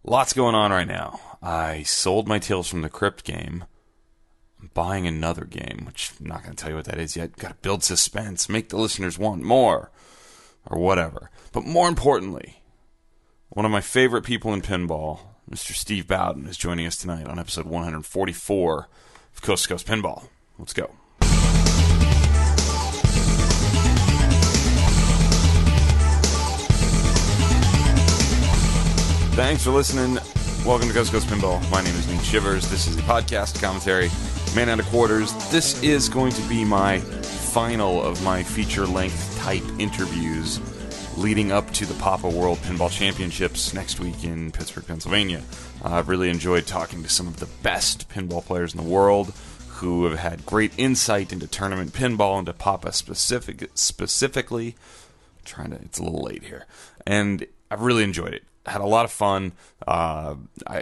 Lots going on right now. I sold my Tales from the Crypt game. I'm buying another game, which I'm not going to tell you what that is yet. Got to build suspense, make the listeners want more, or whatever. But more importantly, one of my favorite people in pinball, Mr. Steve Bowden, is joining us tonight on episode 144 of Coast2Coast Pinball. Let's go. Thanks for listening. Welcome to Coast2Coast Pinball. My name is Nate Shivers. This is a podcast commentary, man out of quarters. This is going to be my final of my feature-length type interviews leading up to the Papa World Pinball Championships next week in Pittsburgh, Pennsylvania. I've really enjoyed talking to some of the best pinball players in the world who have had great insight into tournament pinball and to Papa specifically. It's a little late here. And I've really enjoyed it. Had a lot of fun. I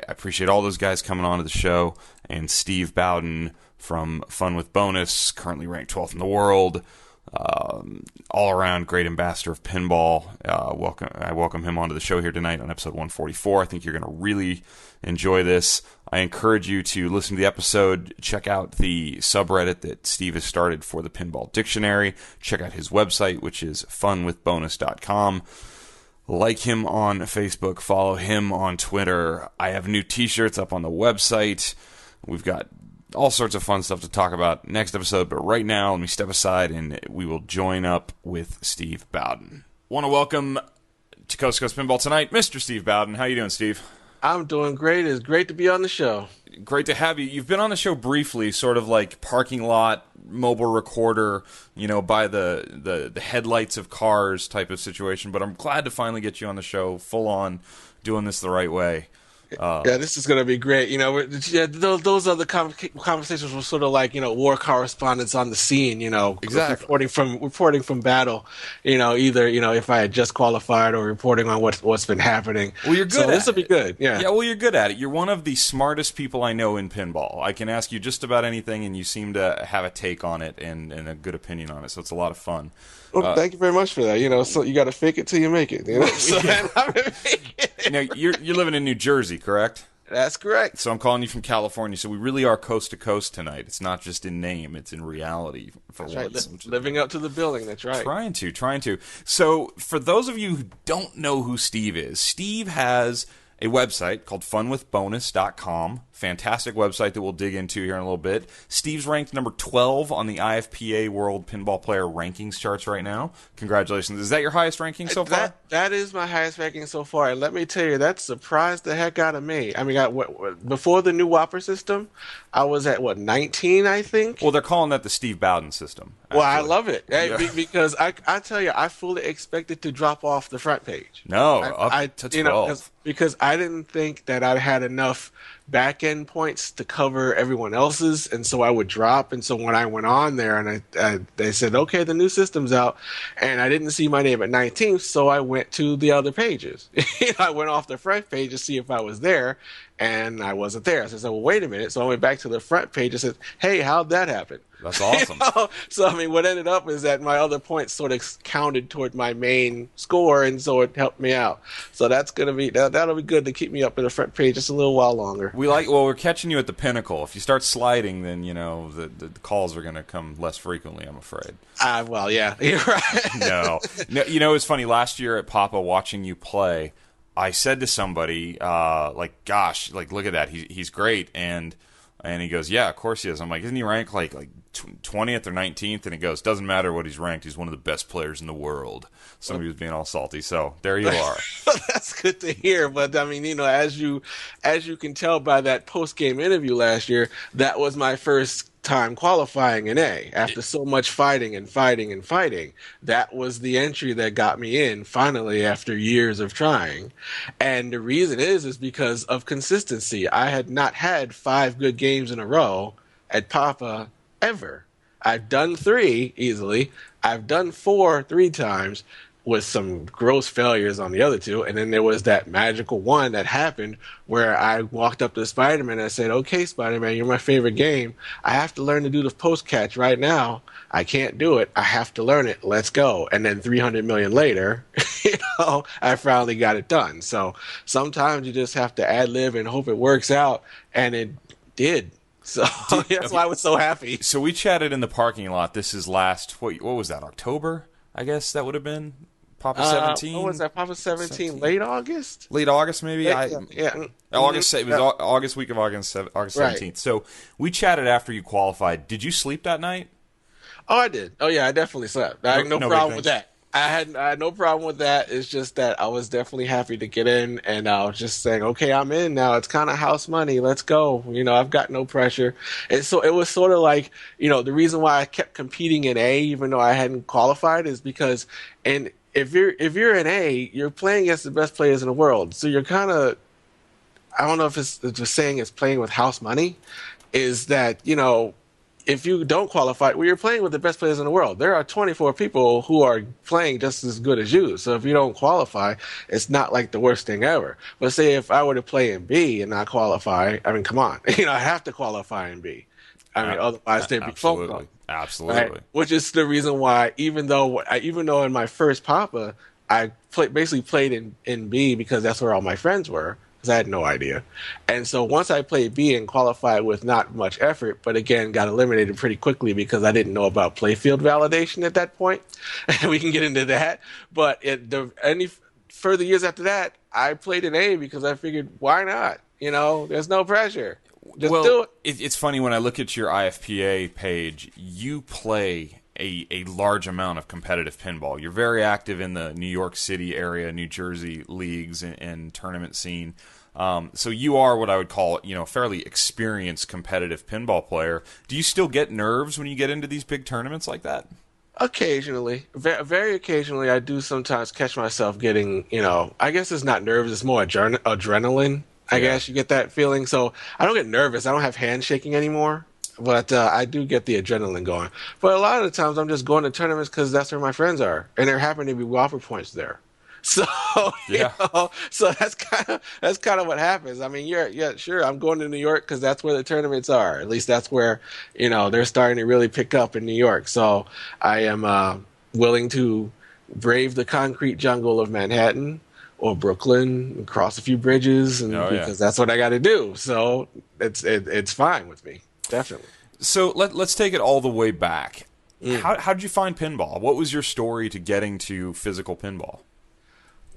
appreciate all those guys coming on to the show. And Steve Bowden from Fun with Bonus, currently ranked 12th in the world. All-around great ambassador of pinball. I welcome him onto the show here tonight on episode 144. I think you're going to really enjoy this. I encourage you to listen to the episode. Check out the subreddit that Steve has started for the Pinball Dictionary. Check out his website, which is funwithbonus.com. Like him on Facebook, follow him on Twitter. I have new t-shirts up on the website. We've got all sorts of fun stuff to talk about next episode, but right now, let me step aside and we will join up with Steve Bowden. Want to welcome to Coast2Coast Pinball tonight, Mr. Steve Bowden. How you doing, Steve? I'm doing great. It's great to be on the show. Great to have you. You've been on the show briefly, sort of like parking lot, mobile recorder, by the headlights of cars type of situation. But I'm glad to finally get you on the show, full on, doing this the right way. This is going to be great. Those other conversations were sort of like, war correspondents on the scene, exactly. reporting from battle, either, if I had just qualified or reporting on what's been happening. Well, you're good at it. This will be good. Yeah. Yeah, well, you're good at it. You're one of the smartest people I know in pinball. I can ask you just about anything, and you seem to have a take on it and a good opinion on it, so it's a lot of fun. Well, thank you very much for that. So you got to fake it till you make it. So yeah. You're living in New Jersey, correct? That's correct. So I'm calling you from California. So we really are coast to coast tonight. It's not just in name; it's in reality. That's right. Living up to the billing. That's right. Trying to. So for those of you who don't know who Steve is, Steve has a website called funwithbonus.com. Fantastic website that we'll dig into here in a little bit. Steve's ranked number 12 on the IFPA World Pinball Player Rankings charts right now. Congratulations. Is that your highest ranking so far? That is my highest ranking so far. And let me tell you, that surprised the heck out of me. I mean, before the new Whopper system, I was at, 19, I think? Well, they're calling that the Steve Bowden system. Actually. Well, I love it. Because I tell you, I fully expected to drop off the front page. No, up to 12. Because I didn't think that I had enough back-end points to cover everyone else's, and so I would drop. And so when I went on there and they said, okay, the new system's out, and I didn't see my name at 19th, so I went to the other pages. I went off the front page to see if I was there, and I wasn't there. So I said, well, wait a minute. So I went back to the front page and said, hey, how'd that happen? That's awesome. So, I mean, what ended up is that my other points sort of counted toward my main score, and so it helped me out. So that's going to be, that'll be good to keep me up in the front page just a little while longer. We're catching you at the pinnacle. If you start sliding, then, the calls are going to come less frequently, I'm afraid. Well, yeah, you're right. No, it's funny. Last year at Papa, watching you play, I said to somebody, gosh, look at that. He's great. And he goes, yeah, of course he is. I'm like, isn't he ranked like 20th or 19th? And he goes, doesn't matter what he's ranked. He's one of the best players in the world. Somebody was being all salty. So there you are. That's good to hear. But I mean, as you can tell by that post-game interview last year, that was my first time qualifying in A. After so much fighting, that was the entry that got me in finally after years of trying. And the reason is because of consistency. I had not had 5 good games in a row at Papa ever. I've done 3 easily. I've done 4 3 times. with some gross failures on the other two. And then there was that magical one that happened where I walked up to Spider-Man and I said, okay, Spider-Man, you're my favorite game. I have to learn to do the post catch right now. I can't do it. I have to learn it. Let's go. And then 300 million later, I finally got it done. So sometimes you just have to ad lib and hope it works out. And it did. So that's why I was so happy. So we chatted in the parking lot. This is what was that, October? I guess that would have been Papa 17. What was that? Papa 17, late August? Late August, maybe? Yeah. August. It was August, week of August 17th. Right. So we chatted after you qualified. Did you sleep that night? Oh, I did. Oh, yeah, I definitely slept. I had no problem with that. I had no problem with that. It's just that I was definitely happy to get in, and I was just saying, okay, I'm in now. It's kind of house money. Let's go. I've got no pressure. And so it was sort of like, the reason why I kept competing in A, even though I hadn't qualified, is because, and if you're in A, you're playing against the best players in the world. So you're kind of, I don't know if it's the saying is playing with house money, is that, if you don't qualify, well, you're playing with the best players in the world. There are 24 people who are playing just as good as you. So if you don't qualify, it's not like the worst thing ever. But say if I were to play in B and not qualify, I mean, come on. I have to qualify in B. Otherwise they'd be phone calls. Absolutely. Right? Which is the reason why, even though in my first Papa, I basically played in B because that's where all my friends were. I had no idea. And so once I played B and qualified with not much effort, but again, got eliminated pretty quickly because I didn't know about playfield validation at that point. And we can get into that. But any further years after that, I played in A because I figured, why not? There's no pressure. Just do it. It's funny when I look at your IFPA page, you play a large amount of competitive pinball. You're very active in the New York City area, New Jersey leagues and tournament scene. So you are what I would call, a fairly experienced competitive pinball player. Do you still get nerves when you get into these big tournaments like that? Occasionally, very occasionally, I do sometimes catch myself getting, I guess it's not nerves, it's more adrenaline. I guess you get that feeling. So I don't get nervous. I don't have handshaking anymore. But I do get the adrenaline going. But a lot of the times I'm just going to tournaments because that's where my friends are. And there happen to be Whopper points there. So, so that's kind of what happens. I mean, sure, I'm going to New York because that's where the tournaments are. At least that's where, they're starting to really pick up in New York. So I am willing to brave the concrete jungle of Manhattan or Brooklyn and cross a few bridges because that's what I got to do. So it's fine with me. Definitely. So let's take it all the way back. How did you find pinball? What was your story to getting to physical pinball?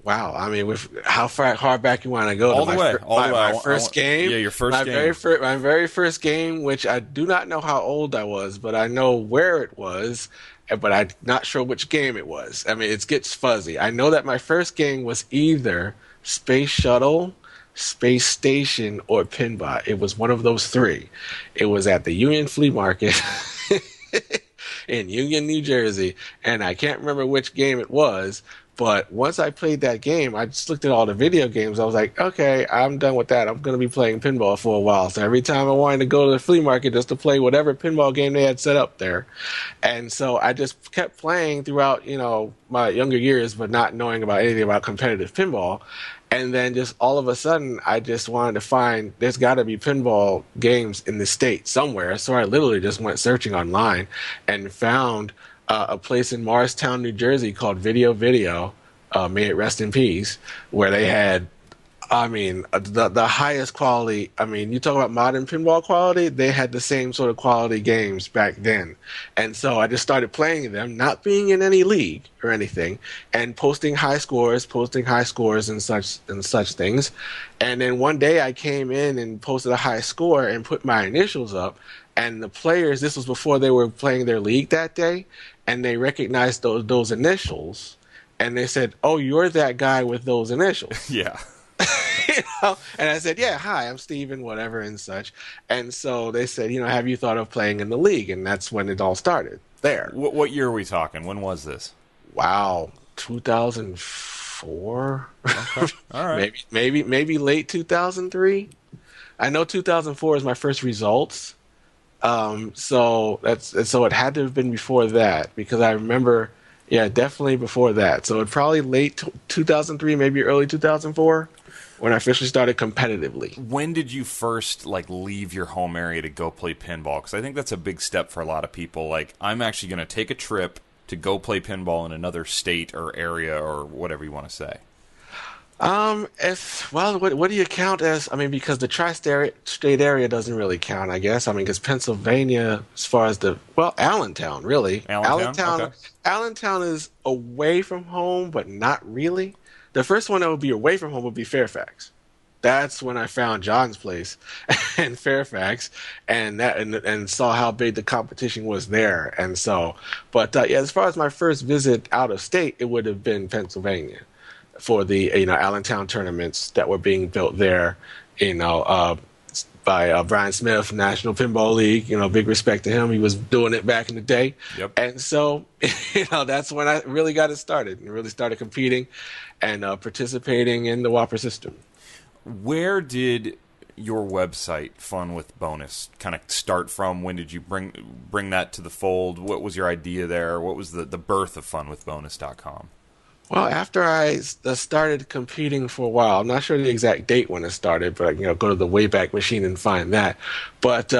Wow, I mean, how far back you want to go? All the way. My first game. Yeah, your first game. My very first game, which I do not know how old I was, but I know where it was, but I'm not sure which game it was. I mean, it gets fuzzy. I know that my first game was either Space Shuttle, Space Station, or Pinbot. It was one of those three. It was at the Union Flea Market in Union, New Jersey, and I can't remember which game it was. But once I played that game, I just looked at all the video games. I was like, okay, I'm done with that. I'm going to be playing pinball for a while. So every time I wanted to go to the flea market just to play whatever pinball game they had set up there. And so I just kept playing throughout, my younger years, but not knowing about anything about competitive pinball. And then just all of a sudden, I just wanted to find there's got to be pinball games in the state somewhere. So I literally just went searching online and found a place in Morristown, New Jersey called Video Video, may it rest in peace, where they had, the highest quality. I mean, you talk about modern pinball quality, they had the same sort of quality games back then. And so I just started playing them, not being in any league or anything, and posting high scores and such things. And then one day I came in and posted a high score and put my initials up. And the players, this was before they were playing their league that day, and they recognized those initials, and they said, "Oh, you're that guy with those initials." Yeah. And I said, "Yeah, hi, I'm Steven, whatever and such." And so they said, "Have you thought of playing in the league?" And that's when it all started. There. What year are we talking? When was this? Wow, 2004. Okay. All right. maybe late 2003. I know 2004 is my first results. So it had to have been before that, because I remember, Yeah, definitely before that. So it probably late 2003, maybe early 2004, when I officially started competitively. When did you first like leave your home area to go play pinball? Because I think that's a big step for a lot of people. Like, I'm actually going to take a trip to go play pinball in another state or area or whatever you want to say. If well, what do you count as? I mean, because the tri-state area doesn't really count, I guess. I mean, because Pennsylvania, as far as Allentown, really, Allentown? Okay. Allentown is away from home, but not really. The first one that would be away from home would be Fairfax. That's when I found John's place in Fairfax, and saw how big the competition was there, and so. But yeah, as far as my first visit out of state, it would have been Pennsylvania for the Allentown tournaments that were being built there, by Brian Smith, National Pinball League. Big respect to him. He was doing it back in the day, Yep. and so that's when I really got it started and really started competing and participating in the Whopper system. Where did your website, Fun with Bonus, kind of start from? When did you bring that to the fold? What was your idea there? What was the birth of funwithbonus.com? Well, after I started competing for a while, I'm not sure the exact date when it started, but go to the Wayback Machine and find that. But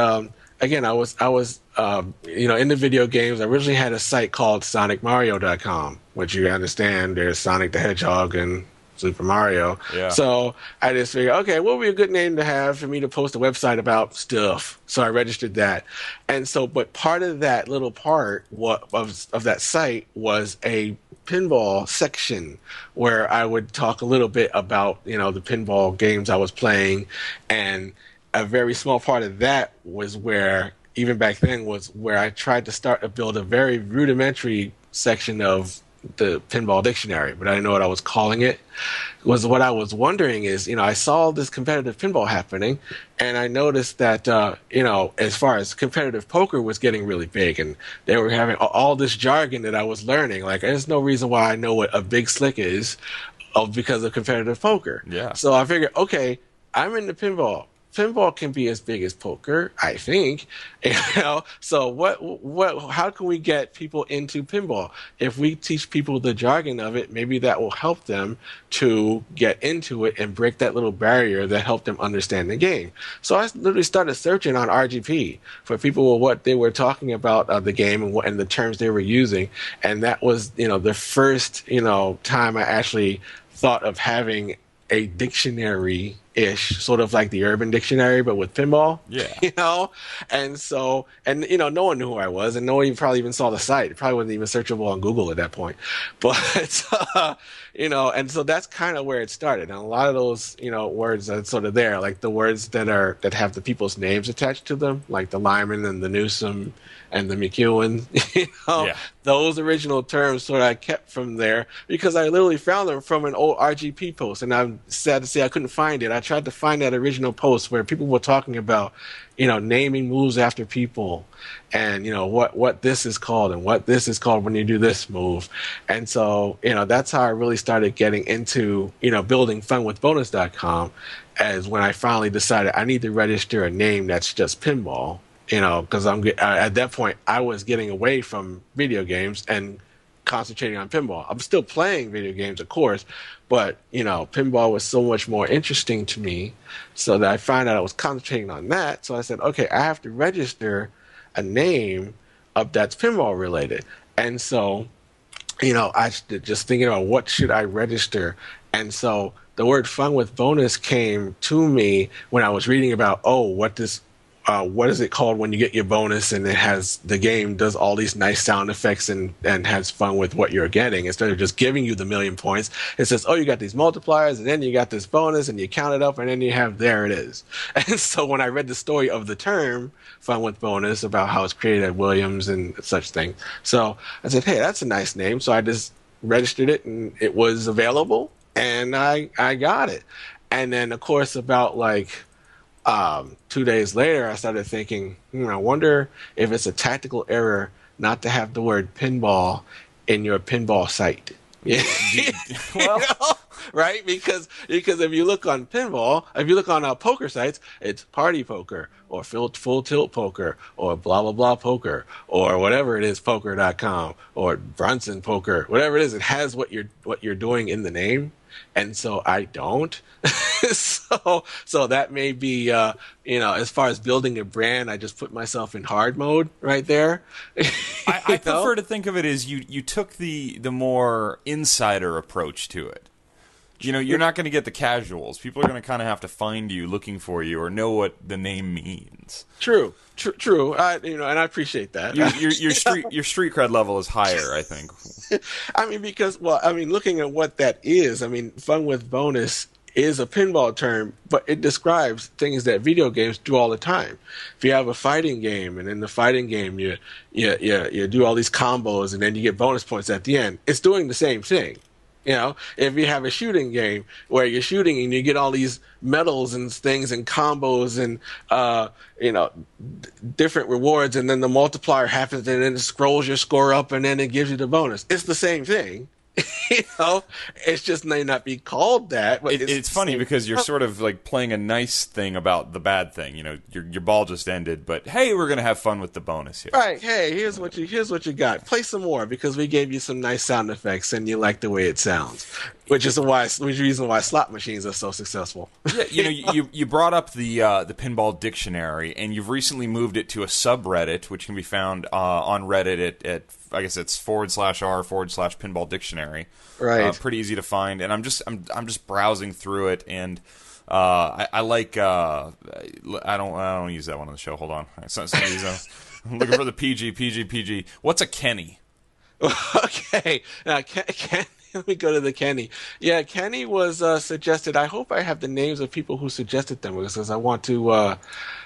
again, I was in the video games. I originally had a site called SonicMario.com, which you understand there's Sonic the Hedgehog and Super Mario. Yeah. So I just figured, okay, what would be a good name to have for me to post a website about stuff? So I registered that. And so, but part of that little part of that site was a pinball section where I would talk a little bit about, the pinball games I was playing. And a very small part of that was where, even back then, was where I tried to build a very rudimentary section of the pinball dictionary, but I didn't know what I was calling it. What I was wondering is, I saw this competitive pinball happening, and I noticed that, as far as competitive poker was getting really big, and they were having all this jargon that I was learning. Like, there's no reason why I know what a big slick is, because of competitive poker. Yeah. So I figured, okay, I'm into pinball. Pinball can be as big as poker, I think. So how can we get people into pinball? If we teach people the jargon of it, maybe that will help them to get into it and break that little barrier that helped them understand the game. So I literally started searching on RGP for people what they were talking about the game and the terms they were using, and that was the first time I actually thought of having a dictionary-ish, sort of like the Urban Dictionary, but with pinball. Yeah. And so, no one knew who I was, and no one probably even saw the site. It probably wasn't even searchable on Google at that point. But, and so that's kind of where it started. And a lot of those, words are sort of there, like the words that have the people's names attached to them, like the Lyman and the Newsom and the McEwen, Yeah. Those original terms sort of I kept from there because I literally found them from an old RGP post, and I'm sad to say I couldn't find it. I tried to find that original post where people were talking about, naming moves after people, and what this is called and what this is called when you do this move, and so that's how I really started getting into building funwithbonus.com, as when I finally decided I need to register a name that's just pinball. Because at that point I was getting away from video games and concentrating on pinball. I'm still playing video games, of course, but pinball was so much more interesting to me, so that I found out I was concentrating on that. So I said, okay, I have to register a name that's pinball related. And so, I just thinking about what should I register, and so the word "fun with bonus" came to me when I was reading about what is it called when you get your bonus and the game does all these nice sound effects and has fun with what you're getting. Instead of just giving you the million points, it says, oh, you got these multipliers and then you got this bonus and you count it up and then there it is. And so when I read the story of the term fun with bonus about how it's created at Williams and such things, so I said, hey, that's a nice name. So I just registered it and it was available and I got it. And then of course about 2 days later, I started thinking, I wonder if it's a tactical error not to have the word pinball in your pinball site. Well, right? Because if you look on pinball, if you look on poker sites, it's party poker or full tilt poker or blah blah blah poker or whatever it is, poker.com or Brunson poker, whatever it is. It has what you're doing in the name, and so I don't. so that may be as far as building a brand, I just put myself in hard mode right there. I prefer to think of it as you took the more insider approach to it. You're not going to get the casuals. People are going to kind of have to find you, looking for you, or know what the name means. True. And I appreciate that. Your street cred level is higher, I think. Looking at what that is, fun with bonus is a pinball term, but it describes things that video games do all the time. If you have a fighting game, and in the fighting game you do all these combos, and then you get bonus points at the end, it's doing the same thing. If you have a shooting game where you're shooting and you get all these medals and things and combos and different rewards, and then the multiplier happens and then it scrolls your score up and then it gives you the bonus. It's the same thing. It's just may not be called that. But it's funny because you're sort of like playing a nice thing about the bad thing. Your ball just ended, but hey, we're gonna have fun with the bonus here. Right? Hey, here's what you got. Play some more because we gave you some nice sound effects and you like the way it sounds. Which is the reason why slot machines are so successful. Yeah, you brought up the pinball dictionary, and you've recently moved it to a subreddit, which can be found on Reddit at I guess it's /r/pinball dictionary. Right. Pretty easy to find, and I'm just browsing through it, and I like I don't use that one on the show. Hold on, I'm looking for the PG. What's a Kenny? Okay, now let me go to the Kenny. Yeah, Kenny was suggested. I hope I have the names of people who suggested them because I want to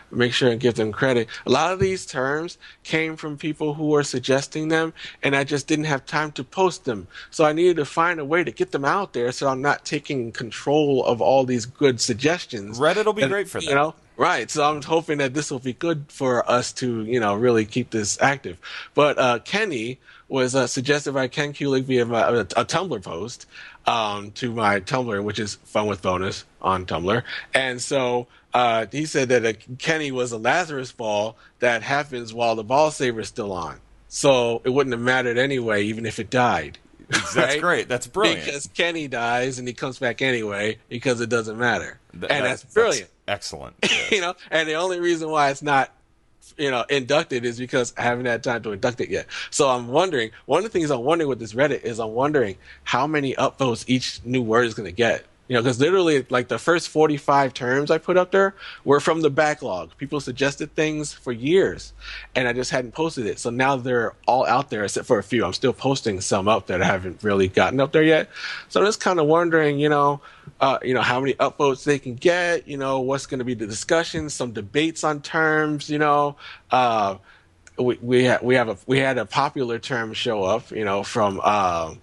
make sure and give them credit. A lot of these terms came from people who were suggesting them, and I just didn't have time to post them. So I needed to find a way to get them out there so I'm not taking control of all these good suggestions. Reddit will be great for that. Right, so I'm hoping that this will be good for us to, really keep this active. But Kenny was suggested by Ken Kulik via a Tumblr post to my Tumblr, which is Fun with Bonus on Tumblr. And so he said that Kenny was a Lazarus ball that happens while the ball saver is still on. So it wouldn't have mattered anyway, even if it died. That's great. That's brilliant. Because Kenny dies and he comes back anyway because it doesn't matter. That's brilliant. That's excellent. Yes. And the only reason why it's not inducted is because I haven't had time to induct it yet. So I'm wondering, one of the things I'm wondering with this Reddit is I'm wondering how many upvotes each new word is going to get. Because literally, like the first 45 terms I put up there were from the backlog. People suggested things for years, and I just hadn't posted it. So now they're all out there, except for a few. I'm still posting some up that I haven't really gotten up there yet. So I'm just kind of wondering, how many upvotes they can get. What's going to be the discussion, some debates on terms. We had a popular term show up, from.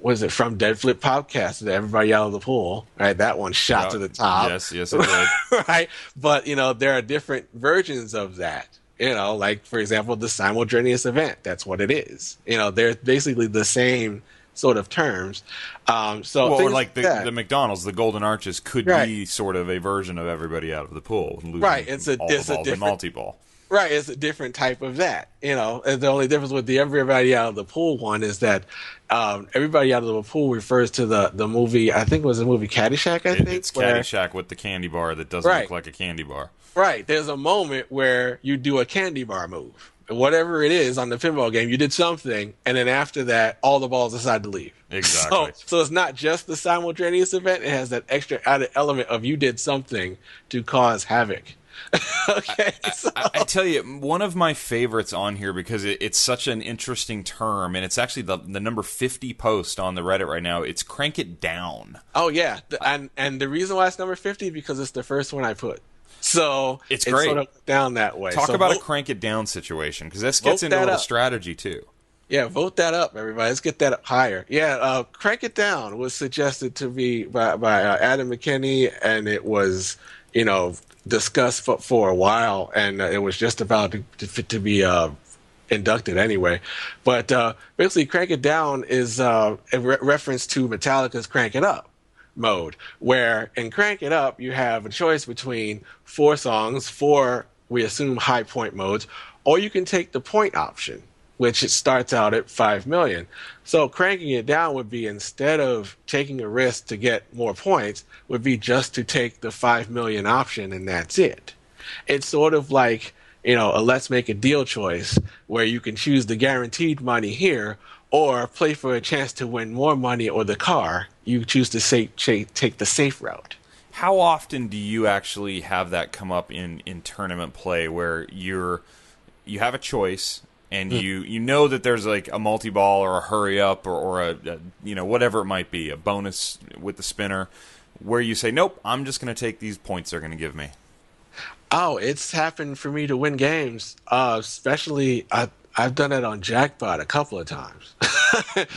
Was it from Dead Flip Podcast, the Everybody Out of the Pool, right? That one shot to the top. Yes, it did. Right? But, there are different versions of that. Like, for example, the simultaneous event. That's what it is. They're basically the same sort of terms. Or like the McDonald's, the Golden Arches could be sort of a version of Everybody Out of the Pool. Right. It's a different multi-ball. Right, it's a different type of that. And the only difference with the Everybody Out of the Pool one is that Everybody Out of the Pool refers to the movie, I think it was the movie Caddyshack, It's Caddyshack with the candy bar that doesn't look like a candy bar. Right, there's a moment where you do a candy bar move. Whatever it is on the pinball game, you did something, and then after that, all the balls decide to leave. Exactly. So it's not just the simultaneous event, it has that extra added element of you did something to cause havoc. Okay, I tell you, one of my favorites on here because it's such an interesting term, and it's actually the number 50 post on the Reddit right now. It's Crank It Down. Oh yeah, and the reason why it's number 50 because it's the first one I put. So it's great. Sort of down that way. Talk about a crank it down situation because this gets into a little strategy too. Yeah, vote that up, everybody. Let's get that up higher. Yeah, Crank It Down was suggested to me by Adam McKinney, and it was discussed for a while, and it was just about to be inducted anyway. But basically, Crank It Down is a reference to Metallica's Crank It Up, mode, where in Crank It Up, you have a choice between 4 songs, 4, we assume, high point modes, or you can take the point option, which it starts out at 5 million. So cranking it down would be, instead of taking a risk to get more points, would be just to take the 5 million option, and that's it. It's sort of like, a let's make a deal choice where you can choose the guaranteed money here or play for a chance to win more money or the car. You choose to take the safe route. How often do you actually have that come up in tournament play where you have a choice and you know that there's like a multi-ball or a hurry up or a whatever it might be, a bonus with the spinner, where you say, nope, I'm just going to take these points they're going to give me? Oh, it's happened for me to win games. Especially, I've done it on Jackpot a couple of times.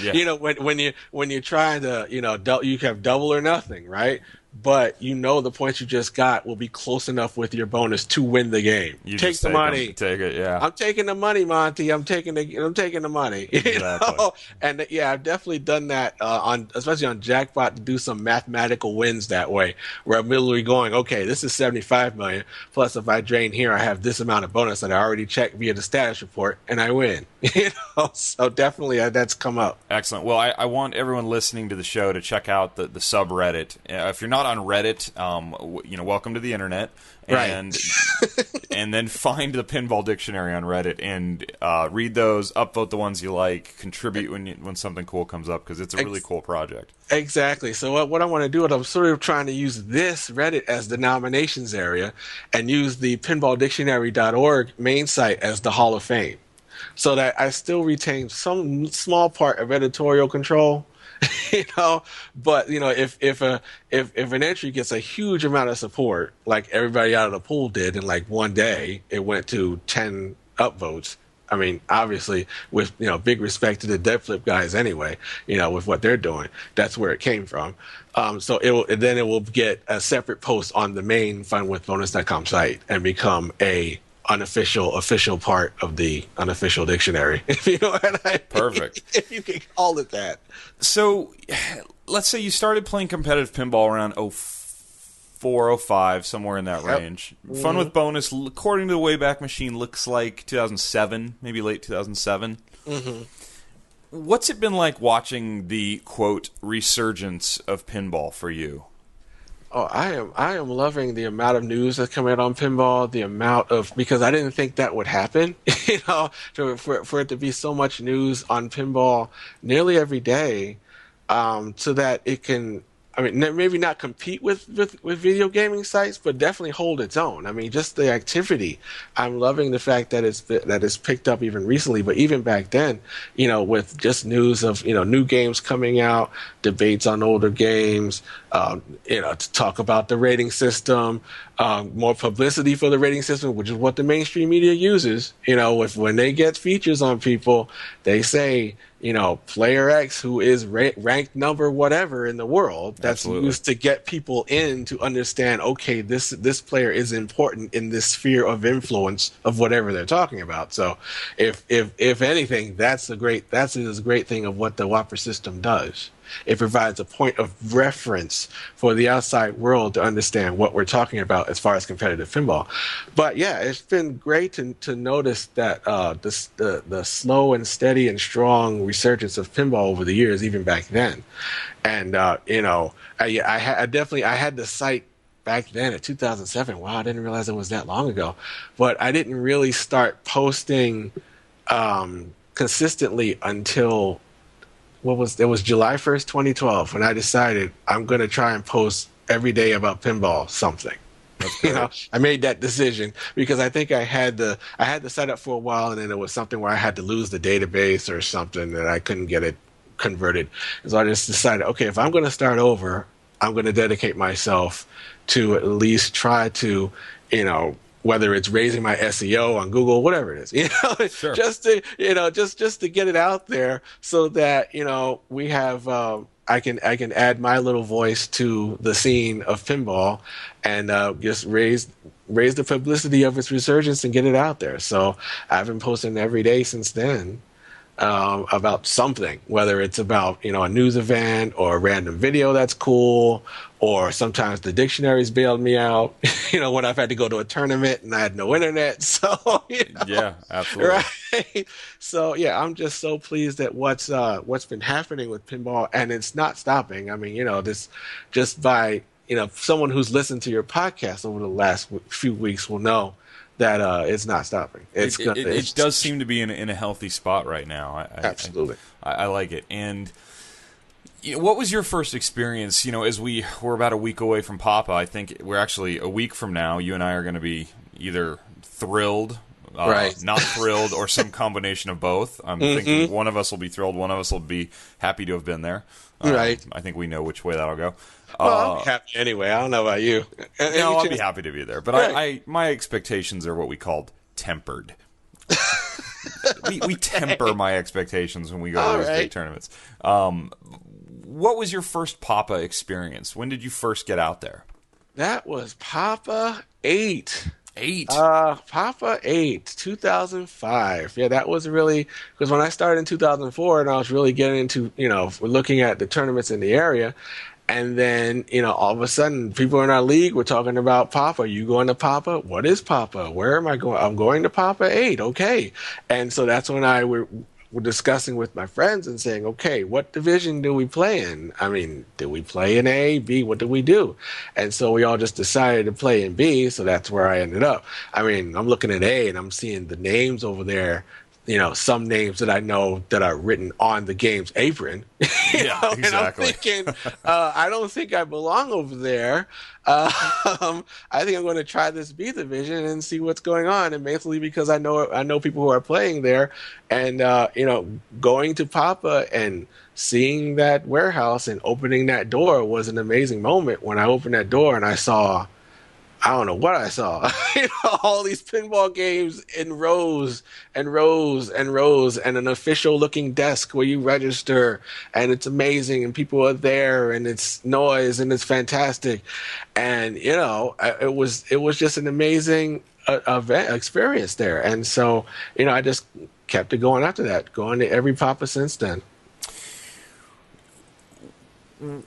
Yeah. When you're trying to, you have double or nothing, right? But the points you just got will be close enough with your bonus to win the game. You take just the money. Take it, yeah. I'm taking the money, Monty. I'm taking the money. Exactly. And yeah, I've definitely done that especially on Jackpot, to do some mathematical wins that way, where I'm literally going, okay, this is 75 million. Plus, if I drain here, I have this amount of bonus that I already checked via the status report, and I win. So definitely that's come up. Excellent. Well, I want everyone listening to the show to check out the subreddit. If you're not on Reddit, welcome to the internet, and and then find the Pinball Dictionary on Reddit and read those, upvote the ones you like, contribute when something cool comes up, because it's a really cool project. Exactly. So what I want to do is I'm sort of trying to use this Reddit as the nominations area, and use the pinballdictionary.org main site as the Hall of Fame, so that I still retain some small part of editorial control. But if an entry gets a huge amount of support, like everybody out of the pool did, in like one day, it went to 10 upvotes. I mean, obviously, with big respect to the Dead Flip guys anyway, with what they're doing, that's where it came from. So it will get a separate post on the main funwithbonus.com site and become a official part of the unofficial dictionary. If you know what I mean. Perfect. If you can call it that. So, let's say you started playing competitive pinball around 04, 05, somewhere in that range. Mm-hmm. Fun with Bonus, according to the Wayback Machine, looks like 2007, maybe late 2007. Mm-hmm. What's it been like watching the, quote, resurgence of pinball for you? Oh, I am loving the amount of news that's coming out on pinball, because I didn't think that would happen, for it to be so much news on pinball nearly every day, so that it can, maybe not compete with video gaming sites, but definitely hold its own. I mean, just the activity. I'm loving the fact that it's picked up even recently, but even back then, with just news of, new games coming out, debates on older games, to talk about the rating system, more publicity for the rating system, which is what the mainstream media uses. When they get features on people, they say, player X, who is ranked number whatever in the world, that's Absolutely. Used to get people in to understand, okay, this player is important in this sphere of influence of whatever they're talking about. So if anything, that's a great thing of what the Whopper system does. It provides a point of reference for the outside world to understand what we're talking about as far as competitive pinball. But yeah, it's been great to notice that the slow and steady and strong resurgence of pinball over the years, even back then. And I had the site back then in 2007. Wow, I didn't realize it was that long ago. But I didn't really start posting consistently until it was July 1st, 2012, when I decided I'm going to try and post every day about pinball something. I made that decision because I think I had the site up for a while, and then it was something where I had to lose the database or something that I couldn't get it converted. And so I just decided, okay, if I'm going to start over, I'm going to dedicate myself to at least try to, whether it's raising my SEO on Google, whatever it is, Sure. just to get it out there so that, we have, I can add my little voice to the scene of pinball and just raise the publicity of its resurgence and get it out there. So I've been posting every day since then. about something, whether it's about, a news event or a random video that's cool, or sometimes the dictionaries bailed me out, when I've had to go to a tournament and I had no internet. So, Yeah, absolutely. right. So, yeah, I'm just so pleased at what's been happening with pinball, and it's not stopping. I mean, this just by, someone who's listened to your podcast over the last few weeks will know that it's not stopping. It does seem to be in a healthy spot right now. Absolutely. I like it. And what was your first experience? As we're about a week away from Papa, I think we're actually a week from now. You and I are going to be either thrilled, right, not thrilled, or some combination of both. I'm thinking one of us will be thrilled, one of us will be happy to have been there. Right. I think we know which way that'll go. Well, I'll be happy anyway. I don't know about you. No, I'll be happy to be there. But right. My expectations are what we called tempered. we temper my expectations when we go to these big tournaments. What was your first Papa experience? When did you first get out there? That was Papa 8. Papa 8, 2005. Yeah, that was really, because when I started in 2004 and I was really getting into, looking at the tournaments in the area, and then, all of a sudden people in our league were talking about Papa. You going to Papa? What is Papa? Where am I going? I'm going to Papa 8. Okay. And so that's when we're discussing with my friends and saying, okay, what division do we play in? I mean, did we play in A, B? What did we do? And so we all just decided to play in B. So that's where I ended up. I mean, I'm looking at A and I'm seeing the names over there. Some names that I know that are written on the game's apron. Yeah, exactly. And I'm thinking, I don't think I belong over there. I think I'm going to try this B division and see what's going on. And basically because I know people who are playing there, and going to Papa and seeing that warehouse and opening that door was an amazing moment. When I opened that door and I saw, I don't know what I saw. All these pinball games in rows and rows and rows, and an official looking desk where you register, and it's amazing, and people are there, and it's noise, and it's fantastic. And, it was just an amazing event experience there. And so, I just kept it going after that, going to every Papa since then.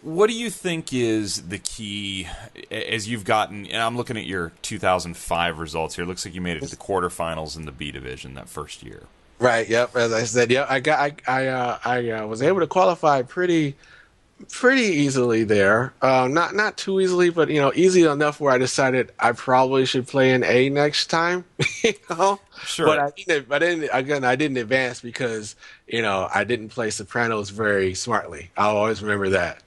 What do you think is the key as you've gotten, and I'm looking at your 2005 results here, it looks like you made it to the quarterfinals in the B division that first year. Right, yep, as I said, yep, I was able to qualify pretty easily there. Not too easily, but easy enough where I decided I probably should play in A next time. Sure. But I didn't advance because I didn't play Sopranos very smartly. I'll always remember that.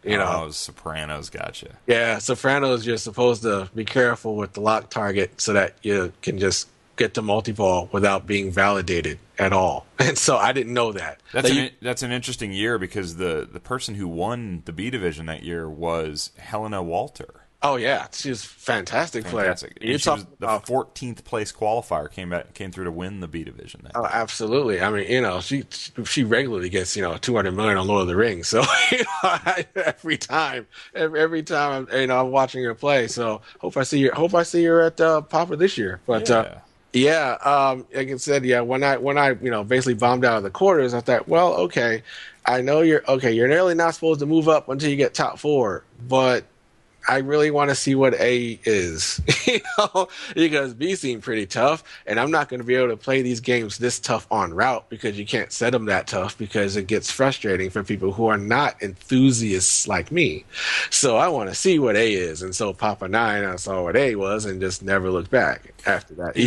Sopranos, gotcha. Yeah, Sopranos, you're supposed to be careful with the lock target so that you can just get to multi-ball without being validated at all. And so I didn't know that. That's an interesting year because the person who won the B division that year was Helena Walter. Oh yeah, she was fantastic player. She was the 14th place qualifier, came through to win the B division. Oh, absolutely. I mean, she regularly gets $200 million on Lord of the Rings. So every time I'm watching her play. So hope I see her at Papa this year. But like I said, when I basically bombed out of the quarters, I thought, well, okay, I know you're nearly not supposed to move up until you get top 4, but I really want to see what A is, because B seemed pretty tough, and I'm not going to be able to play these games this tough on route because you can't set them that tough because it gets frustrating for people who are not enthusiasts like me. So I want to see what A is, and so Papa 9, I saw what A was and just never looked back after that.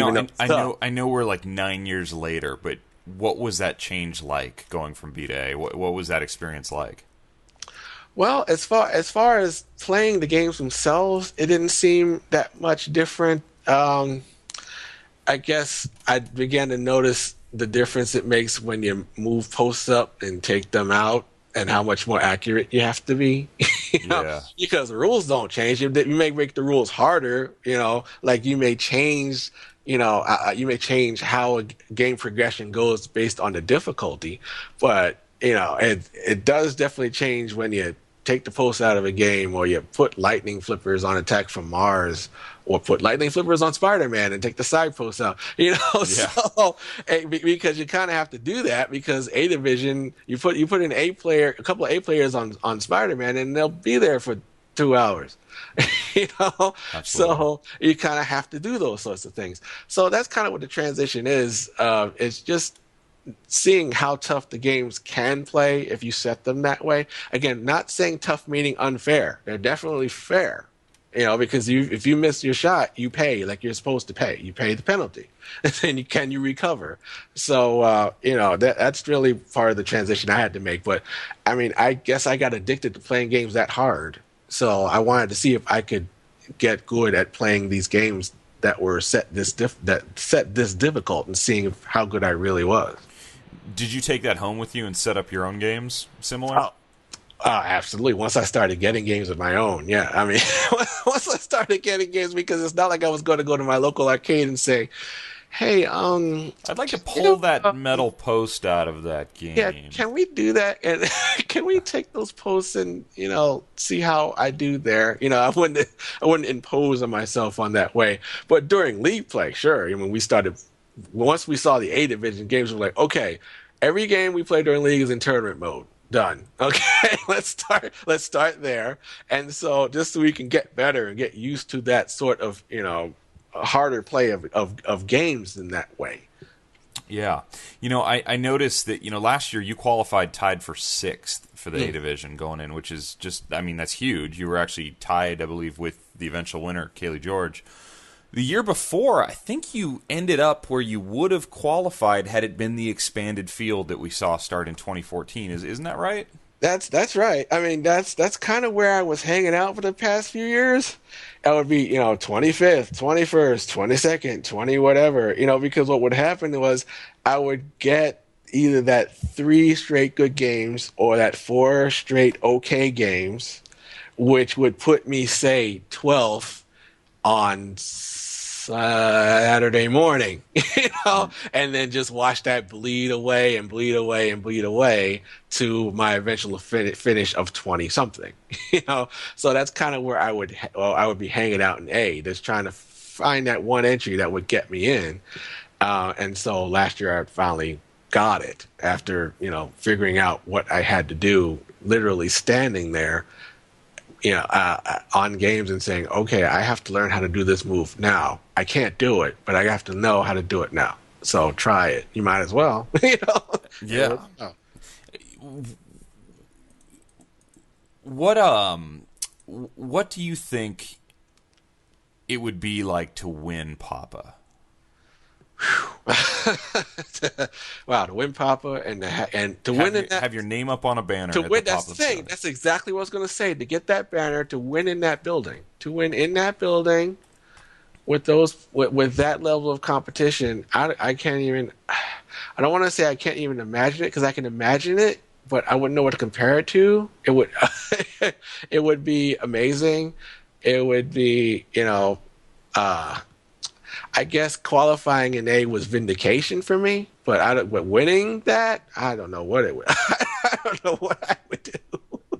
I know we're like 9 years later, but what was that change like going from B to A? What was that experience like? Well, as far as playing the games themselves, it didn't seem that much different. I guess I began to notice the difference it makes when you move posts up and take them out, and how much more accurate you have to be. Because the rules don't change. You may make the rules harder. Like you may change. You may change how a game progression goes based on the difficulty, but it does definitely change when you take the post out of a game, or you put lightning flippers on Attack from Mars, or put lightning flippers on Spider-Man and take the side post out. So because you kind of have to do that, because A Division, you put in a couple of A players on Spider-Man, and they'll be there for 2 hours. Absolutely. So you kind of have to do those sorts of things. So that's kind of what the transition is. It's just seeing how tough the games can play if you set them that way. Again, not saying tough meaning unfair. They're definitely fair. Because if you miss your shot, you pay like you're supposed to pay. You pay the penalty, and then can you recover? So that's really part of the transition I had to make. But I mean, I guess I got addicted to playing games that hard. So I wanted to see if I could get good at playing these games that were set this difficult, and seeing how good I really was. Did you take that home with you and set up your own games similar? Oh, absolutely. Once I started getting games of my own, yeah. I mean, once I started getting games, because it's not like I was going to go to my local arcade and say, hey, I'd like to pull that metal post out of that game. Yeah, can we do that? And can we take those posts and, see how I do there? I wouldn't impose on myself on that way. But during league play, sure. I mean, once we saw the A Division games, we're like, okay, every game we play during league is in tournament mode. Done. Okay, let's start there. And so just so we can get better and get used to that sort of, harder play of games in that way. Yeah. I noticed that, last year you qualified tied for 6th for the A Division going in, which is just, I mean, that's huge. You were actually tied, I believe, with the eventual winner, Kaylee George. The year before, I think you ended up where you would have qualified had it been the expanded field that we saw start in 2014. Isn't that right? That's right. I mean, that's kind of where I was hanging out for the past few years. That would be, 25th, 21st, 22nd, 20 whatever, because what would happen was I would get either that 3 straight good games or that 4 straight okay games, which would put me, say, 12th on Saturday morning, and then just watch that bleed away and bleed away and bleed away to my eventual finish of 20 something, So that's kind of where I would be hanging out in A, just trying to find that one entry that would get me in. And so last year I finally got it after, figuring out what I had to do, literally standing there, on games and saying, okay, I have to learn how to do this move now. I can't do it, but I have to know how to do it now. So try it. You might as well. Yeah. What do you think it would be like to win Papa? Wow, to win Papa and to win it, have your name up on a banner. To win, that's the thing. That's exactly what I was going to say. To get that banner, to win in that building, with that level of competition, I can't even. I don't want to say I can't even imagine it, because I can imagine it, but I wouldn't know what to compare it to. It would, it would be amazing. It would be, I guess qualifying in A was vindication for me, but winning that, I don't know what it would. I don't know what I would do.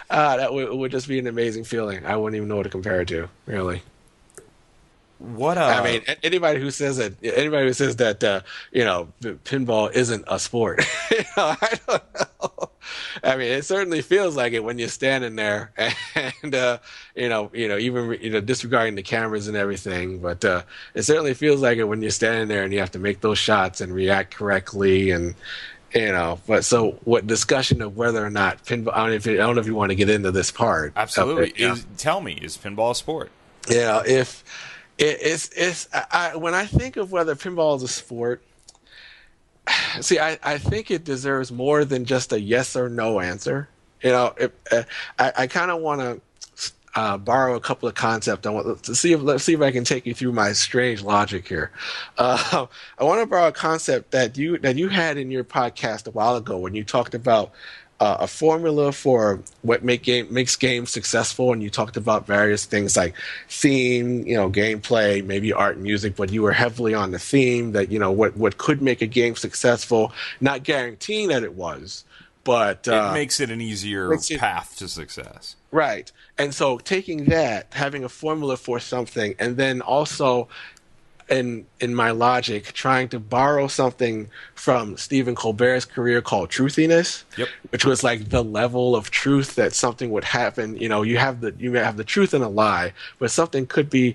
That would just be an amazing feeling. I wouldn't even know what to compare it to, really. I mean, anybody who says that pinball isn't a sport, I don't know. I mean, it certainly feels like it when you're standing there, and even disregarding the cameras and everything. But it certainly feels like it when you're standing there and you have to make those shots and react correctly, and But so, what discussion of whether or not pinball? I don't know if you want to get into this part. Absolutely. Tell me, is pinball a sport? Yeah, if when I think of whether pinball is a sport, see, I think it deserves more than just a yes or no answer. I kind of want to borrow a couple of concepts. Let's see if I can take you through my strange logic here. I want to borrow a concept that you had in your podcast a while ago when you talked about a formula for what makes games successful, and you talked about various things like theme, gameplay, maybe art and music, but you were heavily on the theme that what could make a game successful, not guaranteeing that it was, But it makes it an easier path to success. Right. And so taking that, having a formula for something, and then also in my logic, trying to borrow something from Stephen Colbert's career called truthiness, which was like the level of truth that something would happen. You know, you have the truth in a lie, but something could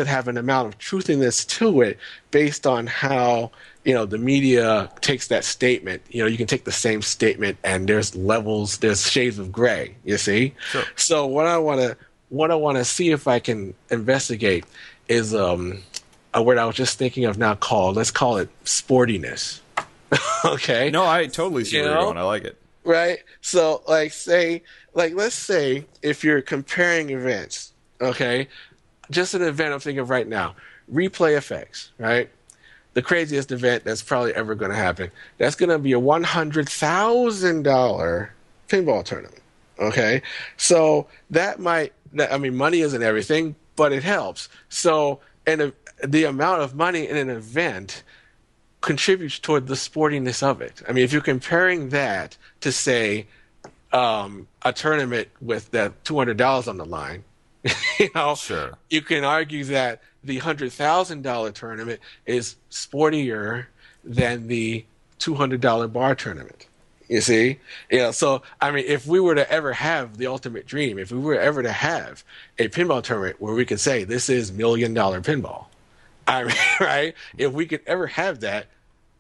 have an amount of truthiness to it based on how, you know, the media takes that statement. You know, you can take the same statement and there's levels, there's shades of gray, you see? Sure. So what I want to see if I can investigate is a word I was just thinking of now let's call it sportiness. Okay? No, I totally see where you're going. I like it. Right? So let's say if you're comparing events, okay? Just an event I'm thinking of right now. Replay effects, right? The craziest event that's probably ever going to happen. That's going to be a $100,000 pinball tournament. Okay? So money isn't everything, but it helps. So, the amount of money in an event contributes toward the sportiness of it. I mean, if you're comparing that to, say, a tournament with that $200 on the line, you know, sure, you can argue that the $100,000 tournament is sportier than the $200 bar tournament. You see? Yeah. So, I mean, if we were to ever have the ultimate dream, if we were ever to have a pinball tournament where we could say this is $1 million pinball, I mean, right? If we could ever have that,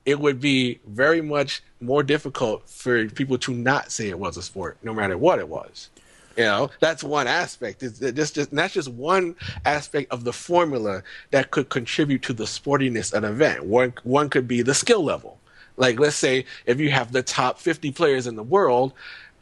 it would be very much more difficult for people to not say it was a sport, no matter what it was. You know, that's one aspect. That's just one aspect of the formula that could contribute to the sportiness of an event. One could be the skill level. Like, let's say if you have the top 50 players in the world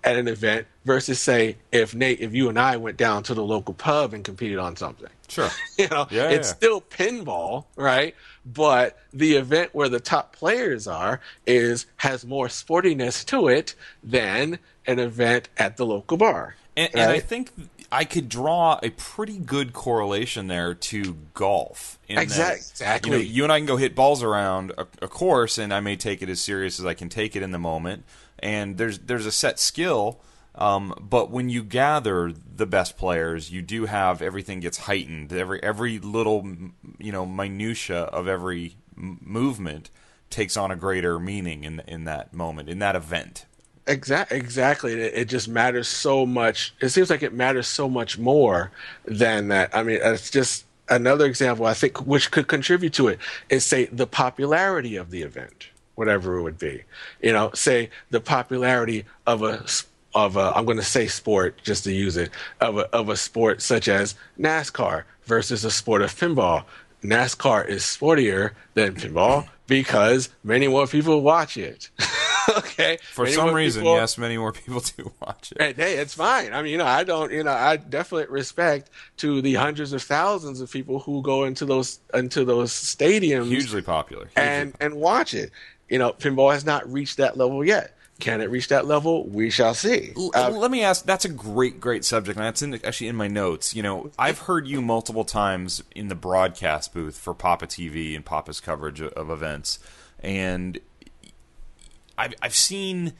at an event versus, say, if you and I went down to the local pub and competed on something. Sure. You know, it's still pinball, right? But the event where the top players has more sportiness to it than an event at the local bar. And I think I could draw a pretty good correlation there to golf. Exactly. You know, you and I can go hit balls around a course, and I may take it as serious as I can take it in the moment. And there's a set skill, but when you gather the best players, you do have everything gets heightened. Every little minutia of every movement takes on a greater meaning in that moment, in that event. Exactly. It just matters so much. It seems like it matters so much more than that. I mean, it's just another example, I think, which could contribute to it is, say, the popularity of the event, whatever it would be. You know, say the popularity of I'm going to say sport just to use it, of a sport such as NASCAR versus a sport of pinball. NASCAR is sportier than pinball because many more people watch it. Okay. For some reason, yes, many more people do watch it. Hey, it's fine. I mean, I definitely respect to the hundreds of thousands of people who go into those stadiums, hugely popular, and watch it. You know, pinball has not reached that level yet. Can it reach that level? We shall see. Let me ask. That's a great subject, and that's actually in my notes. You know, I've heard you multiple times in the broadcast booth for Papa TV and Papa's coverage of events, and I've seen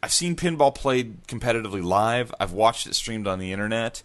pinball played competitively live. I've watched it streamed on the internet.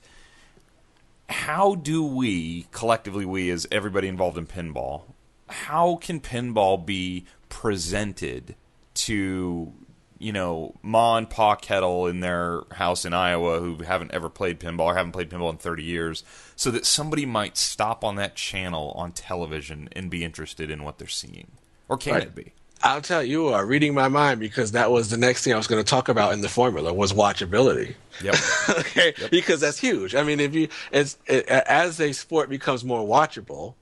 How do we, collectively, as everybody involved in pinball, how can pinball be presented to, you know, Ma and Pa Kettle in their house in Iowa who haven't ever played pinball or haven't played pinball in 30 years, so that somebody might stop on that channel on television and be interested in what they're seeing? Or can it be? I'll tell you, reading my mind, because that was the next thing I was going to talk about in the formula was watchability. Yep. Okay, yep. Because that's huge. I mean, as a sport becomes more watchable,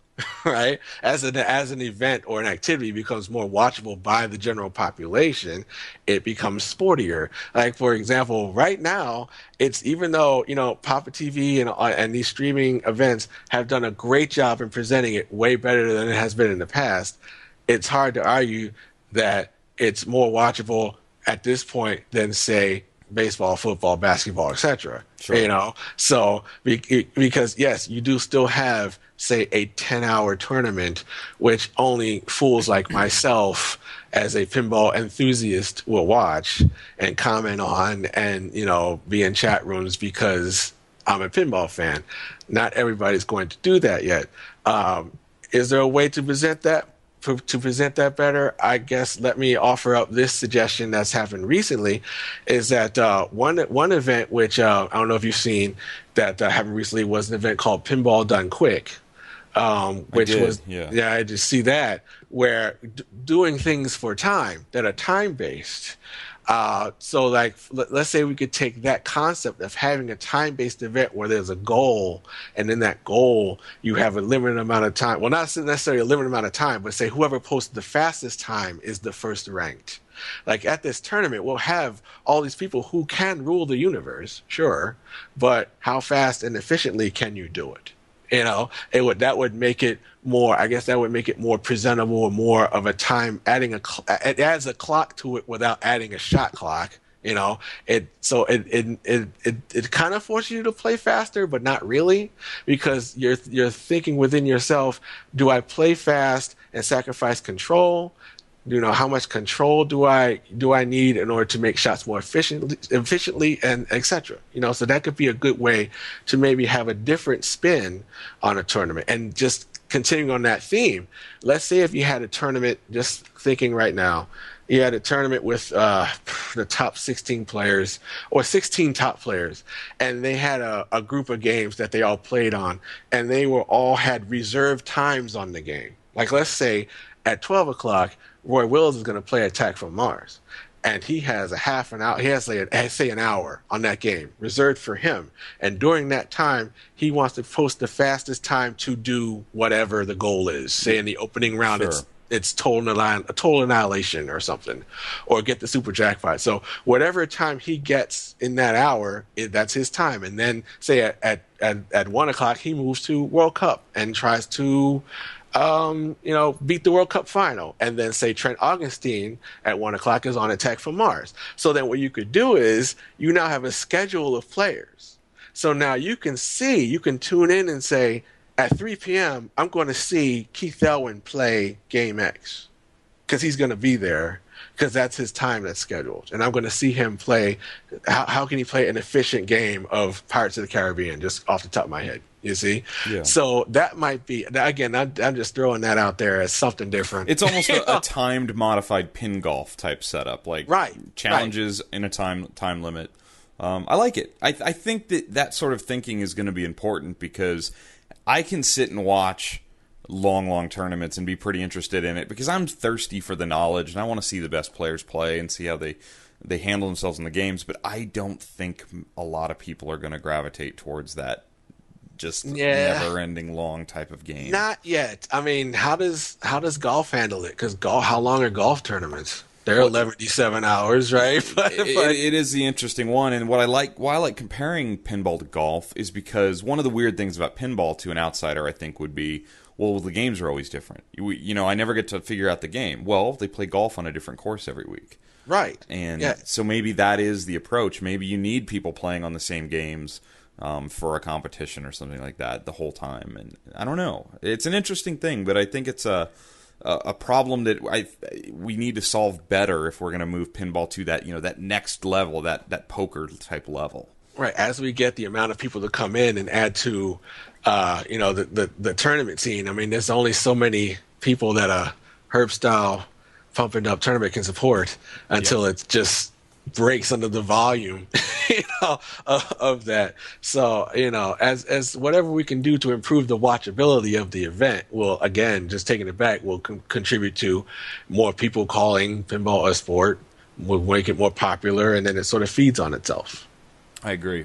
right? As an event or an activity becomes more watchable by the general population, it becomes sportier. Like, for example, right now, it's, even though, you know, Papa TV and these streaming events have done a great job in presenting it way better than it has been in the past, it's hard to argue that it's more watchable at this point than, say, baseball, football, basketball, etc. Sure. You know, so because yes, you do still have say, a 10-hour tournament, which only fools like myself as a pinball enthusiast will watch and comment on and, be in chat rooms because I'm a pinball fan. Not everybody's going to do that yet. Is there a way to present that? To present that better, I guess let me offer up this suggestion that's happened recently, is that one event which I don't know if you've seen that happened recently was an event called Pinball Done Quick, which I just see that where doing things for time that are time based. So like, let's say we could take that concept of having a time-based event where there's a goal, and in that goal, you have a limited amount of time. Well, not necessarily a limited amount of time, but say whoever posted the fastest time is the first ranked. Like at this tournament, we'll have all these people who can rule the universe, sure, but how fast and efficiently can you do it? That would make it more, I guess that would make it more presentable or more of a time, it adds a clock to it without adding a shot clock, it kind of forces you to play faster, but not really, because you're thinking within yourself, do I play fast and sacrifice control? How much control do I need in order to make shots more efficiently and etc. So that could be a good way to maybe have a different spin on a tournament. And just continuing on that theme, let's say if you had a tournament, just thinking right now, you had a tournament with the top 16 players or 16 top players, and they had a group of games that they all played on, and they all had reserved times on the game. Like let's say at 12 o'clock, Roy Wills is going to play Attack from Mars, and he has a half an hour. He has say an hour on that game reserved for him, and during that time, he wants to post the fastest time to do whatever the goal is. Say in the opening round, Sure. it's total annihilation or something, or get the super jackpot. So whatever time he gets in that hour, that's his time. And then say at 1 o'clock, he moves to World Cup and tries to beat the World Cup final. And then say Trent Augustine at 1 o'clock is on Attack from Mars. So then what you could do is you now have a schedule of players. So now you can tune in and say, at 3 p.m., I'm going to see Keith Elwin play Game X because he's going to be there because that's his time that's scheduled. And I'm going to see him play. How can he play an efficient game of Pirates of the Caribbean, just off the top of my head? You see? Yeah. So that might be, again, I'm just throwing that out there as something different. It's almost a timed, modified pin golf type setup, like challenges in a time limit. I like it. I think that sort of thinking is going to be important because I can sit and watch long tournaments and be pretty interested in it because I'm thirsty for the knowledge and I want to see the best players play and see how they handle themselves in the games. But I don't think a lot of people are going to gravitate towards that just never-ending long type of game. Not yet. I mean, how does golf handle it? Because how long are golf tournaments? They're 11-7 hours, right? It is the interesting one, and why I like comparing pinball to golf is because one of the weird things about pinball to an outsider, I think, would be, well, the games are always different. I never get to figure out the game. Well, they play golf on a different course every week. Right. And so maybe that is the approach. Maybe you need people playing on the same games for a competition or something like that the whole time. And I don't know. It's an interesting thing, but I think it's a problem that we need to solve better if we're going to move pinball to that that next level, that poker type level. Right. As we get the amount of people to come in and add to the tournament scene. I mean, there's only so many people that a Herb style pumping up tournament can support until it just breaks under the volume of that. So as whatever we can do to improve the watchability of the event will, again, just taking it back, will contribute to more people calling pinball a sport, will make it more popular, and then it sort of feeds on itself. I agree.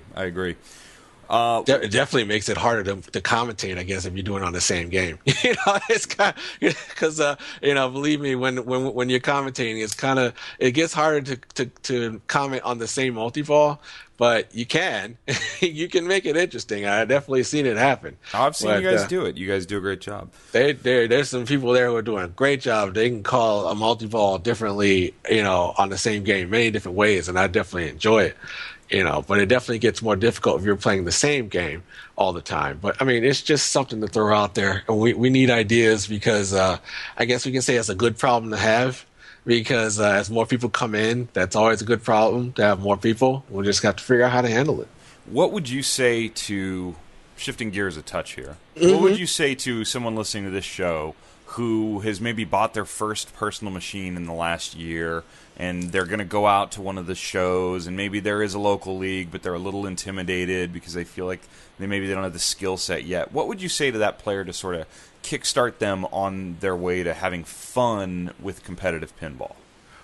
It definitely makes it harder to commentate, I guess, if you're doing it on the same game. It's kind because believe me, when you're commentating, it gets harder to comment on the same multi-ball, but you can make it interesting. I definitely seen it happen. I've seen you guys do it. You guys do a great job. There's some people there who are doing a great job. They can call a multi-ball differently, on the same game, many different ways, and I definitely enjoy it. But it definitely gets more difficult if you're playing the same game all the time. But I mean, it's just something to throw out there. And we need ideas because I guess we can say it's a good problem to have because as more people come in, that's always a good problem to have more people. We'll just have to figure out how to handle it. What would you say to, shifting gears a touch here, what would you say to someone listening to this show who has maybe bought their first personal machine in the last year and they're going to go out to one of the shows and maybe there is a local league but they're a little intimidated because they feel like maybe they don't have the skill set yet? What would you say to that player to sort of kickstart them on their way to having fun with competitive pinball?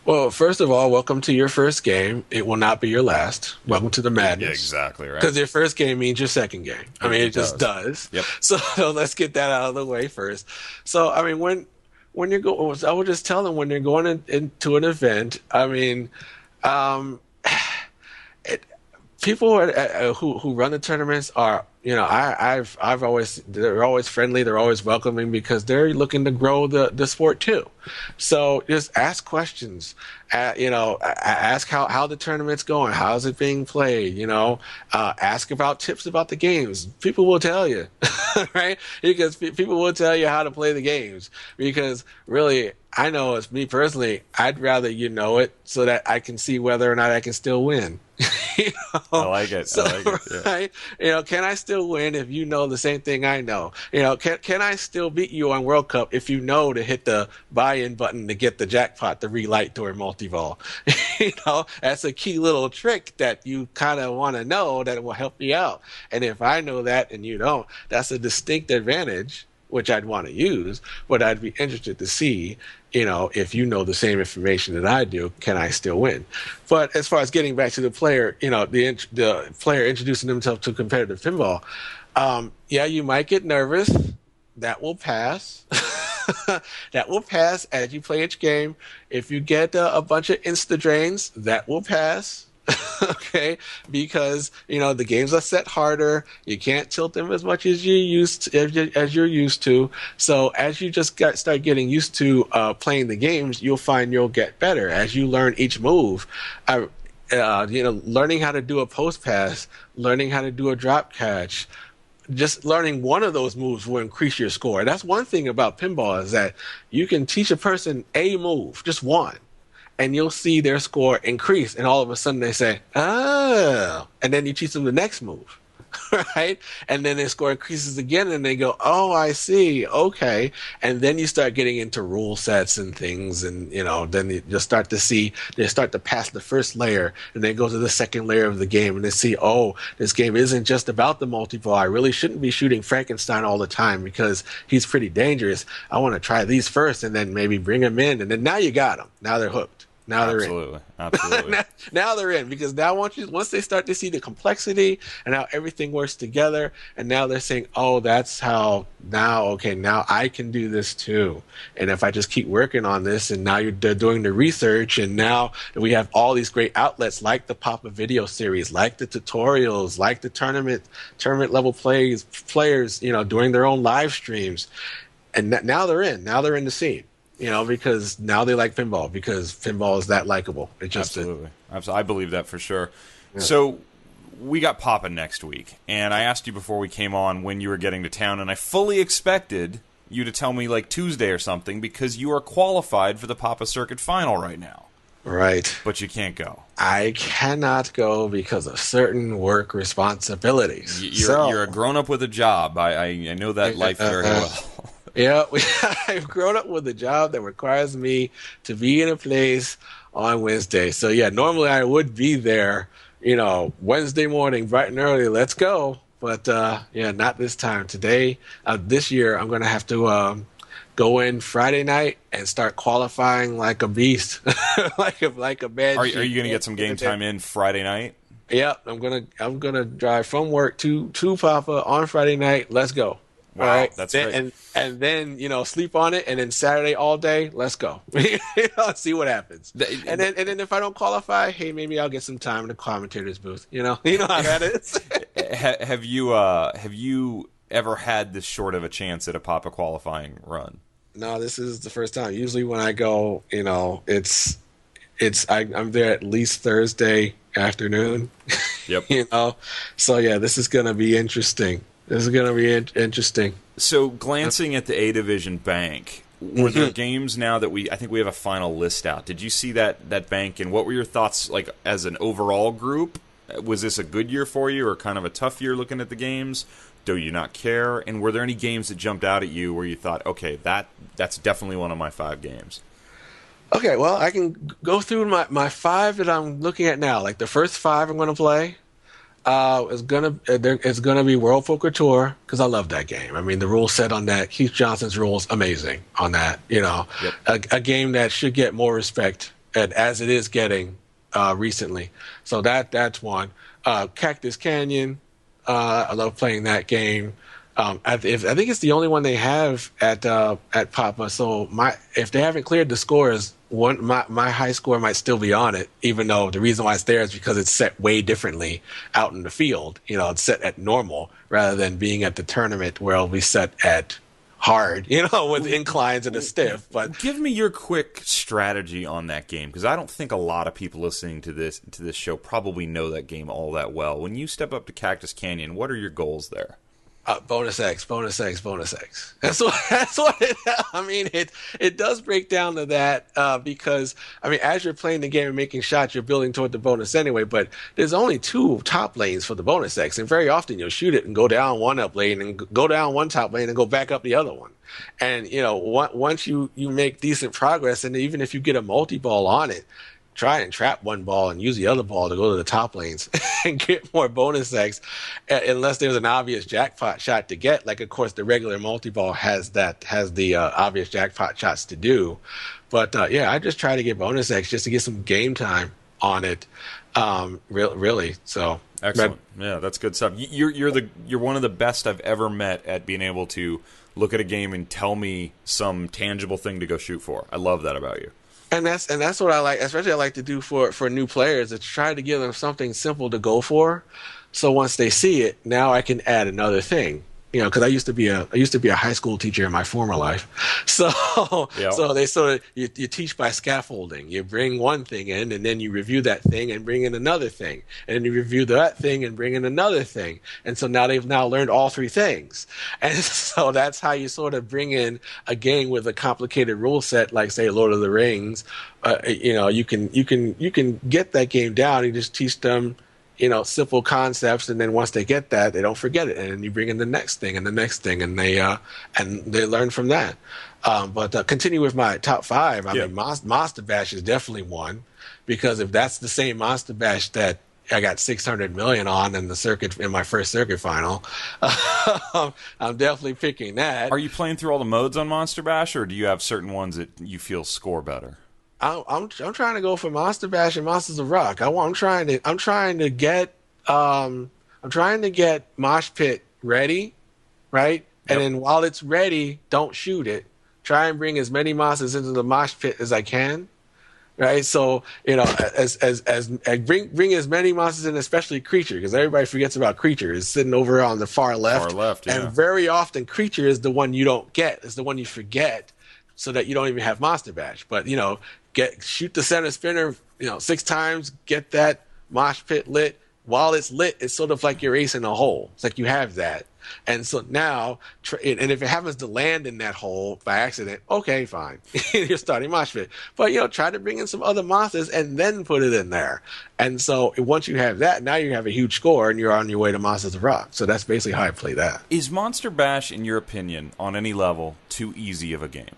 Well, first of all, welcome to your first game. It will not be your last. Welcome to the madness. Yeah, exactly, right. Because your first game means your second game. I mean, it just does. Yep. So let's get that out of the way first. So, I mean, when you go, I would just tell them when you're going into an event, I mean, people who run the tournaments are, I've always, they're always friendly, they're always welcoming because they're looking to grow the sport too. So just ask questions, ask how the tournament's going, how's it being played, ask about tips about the games. People will tell you, right? Because people will tell you how to play the games because really, I know as me personally, I'd rather it so that I can see whether or not I can still win. I like it. So, I like it. Yeah. Right? Can I still win if you know the same thing I know? Can I still beat you on World Cup if you know to hit the buy-in button to get the jackpot to relight during multi-ball? That's a key little trick that you kind of want to know that will help you out. And if I know that and you don't, that's a distinct advantage, which I'd want to use, but I'd be interested to see, if you know the same information that I do, can I still win? But as far as getting back to the player, the player introducing himself to competitive pinball, you might get nervous. That will pass. That will pass as you play each game. If you get a bunch of insta drains, that will pass. Okay, because the games are set harder. You can't tilt them as much as you're used to. So as you just start getting used to playing the games, you'll find you'll get better as you learn each move. Learning how to do a post pass, learning how to do a drop catch. Just learning one of those moves will increase your score. That's one thing about pinball is that you can teach a person a move, just one, and you'll see their score increase, and all of a sudden they say, oh, and then you teach them the next move, right? And then their score increases again, and they go, oh, I see, okay. And then you start getting into rule sets and things, and, then you'll start to see, they start to pass the first layer, and they go to the second layer of the game, and they see, oh, this game isn't just about the multi-ball. I really shouldn't be shooting Frankenstein all the time because he's pretty dangerous. I want to try these first, and then maybe bring them in, and then now you got them. Now they're hooked. Now they're in. Absolutely. now they're in because now once they start to see the complexity and how everything works together, and now they're saying, "Oh, that's how." Now I can do this too. And if I just keep working on this, and now they're doing the research, and now we have all these great outlets like the Papa Video series, like the tutorials, like the tournament level players, doing their own live streams, and now they're in. Now they're in the scene. Because now they like pinball because pinball is that likable. It just Absolutely. I believe that for sure. Yeah. So we got Papa next week, and I asked you before we came on when you were getting to town, and I fully expected you to tell me like Tuesday or something because you are qualified for the Papa Circuit Final right now. Right. But you can't go. I cannot go because of certain work responsibilities. You're a grown-up with a job. I know that life very well. Yeah, I've grown up with a job that requires me to be in a place on Wednesday. So, normally I would be there, Wednesday morning, bright and early, let's go. But, not this time. Today, this year, I'm going to have to go in Friday night and start qualifying like a beast, like a bad. Are you going to get some game time in Friday night? Yeah, I'm gonna drive from work to Papa on Friday night. Let's go. Wow, right? That's great. And then sleep on it, and then Saturday all day, let's go. See what happens. And then if I don't qualify, hey, maybe I'll get some time in the commentator's booth. You know how that is. Have you ever had this short of a chance at a Papa qualifying run? No, this is the first time. Usually when I go, I'm there at least Thursday afternoon. Yep. So yeah, this is going to be interesting. Interesting. So, glancing at the A Division bank, were there games now that I think we have a final list out? Did you see that bank, and what were your thoughts, like, as an overall group? Was this a good year for you, or kind of a tough year looking at the games? Do you not care? And were there any games that jumped out at you where you thought, okay, that's definitely one of my 5 games? Okay, well, I can go through my 5 that I'm looking at now. Like the first 5 I'm going to play. It's gonna be World Poker Tour because I love that game. I mean, the rule set on that, Keith Johnson's rules, amazing on that. Yep. a game that should get more respect as it is getting recently. So that's one. Cactus Canyon, I love playing that game. I think it's the only one they have at Papa. So if they haven't cleared the scores, my high score might still be on it, even though the reason why it's there is because it's set way differently out in the field. It's set at normal rather than being at the tournament where it'll be set at hard, with inclines and a stiff. But give me your quick strategy on that game, because I don't think a lot of people listening to this show probably know that game all that well. When you step up to Cactus Canyon, what are your goals there? Bonus X. That's what it does break down to that, because, as you're playing the game and making shots, you're building toward the bonus anyway, but there's only 2 top lanes for the bonus X, and very often you'll shoot it and go down one up lane and go down one top lane and go back up the other one. And, once you make decent progress, and even if you get a multi-ball on it, try and trap one ball and use the other ball to go to the top lanes and get more bonus X, unless there's an obvious jackpot shot to get. Like, of course, the regular multi-ball has the obvious jackpot shots to do. But, I just try to get bonus X just to get some game time on it, really. So excellent. Yeah, that's good stuff. You're one of the best I've ever met at being able to look at a game and tell me some tangible thing to go shoot for. I love that about you. And that's what I like, especially I like to do for new players, is try to give them something simple to go for. So once they see it, now I can add another thing. Because I used to be a high school teacher in my former life. So Yep. So they sort of you teach by scaffolding. You bring one thing in, and then you review that thing and bring in another thing, and you review that thing and bring in another thing. And so now they've learned all 3 things. And so that's how you sort of bring in a game with a complicated rule set, like say Lord of the Rings. You can get that game down. You just teach them simple concepts, and then once they get that, they don't forget it, and then you bring in the next thing and the next thing, and they learn from that. But continue with my top 5. I mean, Monster Bash is definitely one, because if that's the same Monster Bash that I got 600 million on in my first circuit final, I'm definitely picking that. Are you playing through all the modes on Monster Bash, or do you have certain ones that you feel score better? I'm trying to go for Monster Bash and Monsters of Rock. I'm trying to get Mosh Pit ready, right? Yep. And then while it's ready, don't shoot it. Try and bring as many monsters into the Mosh Pit as I can, right? So bring as many monsters in, especially Creature, because everybody forgets about Creature. It's sitting over on the far left. Yeah. And very often Creature is the one you don't get. It's the one you forget, so that you don't even have Monster Bash. But shoot the center spinner 6 times, get that Mosh Pit lit. While it's lit, it's sort of like you're acing a hole. It's like you have that. And so now, and if it happens to land in that hole by accident, okay, fine. You're starting Mosh Pit. But, try to bring in some other monsters and then put it in there. And so once you have that, now you have a huge score and you're on your way to Monsters of Rock. So that's basically how I play that. Is Monster Bash, in your opinion, on any level, too easy of a game?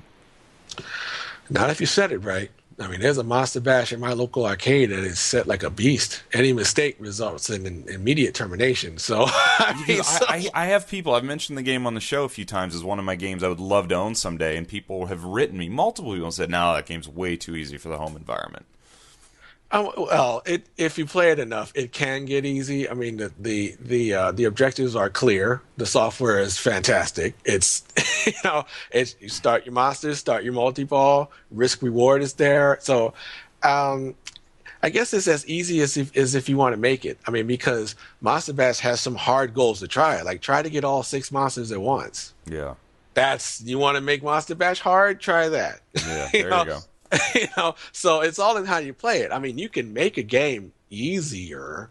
Not if you set it right. I mean, there's a Monster Bash in my local arcade that is set like a beast. Any mistake results in an immediate termination. So, I have people, I've mentioned the game on the show a few times as one of my games I would love to own someday, and people have written me, multiple people, and said, no, that game's way too easy for the home environment. Well, if you play it enough, it can get easy. I mean, the objectives are clear. The software is fantastic. It's you start your monsters, start your multi-ball, risk reward is there. So, I guess it's as easy as if you want to make it. I mean, because Monster Bash has some hard goals to try. Like, try to get all 6 monsters at once. Yeah. You want to make Monster Bash hard? Try that. Yeah, there you go. So it's all in how you play it. I mean, you can make a game easier,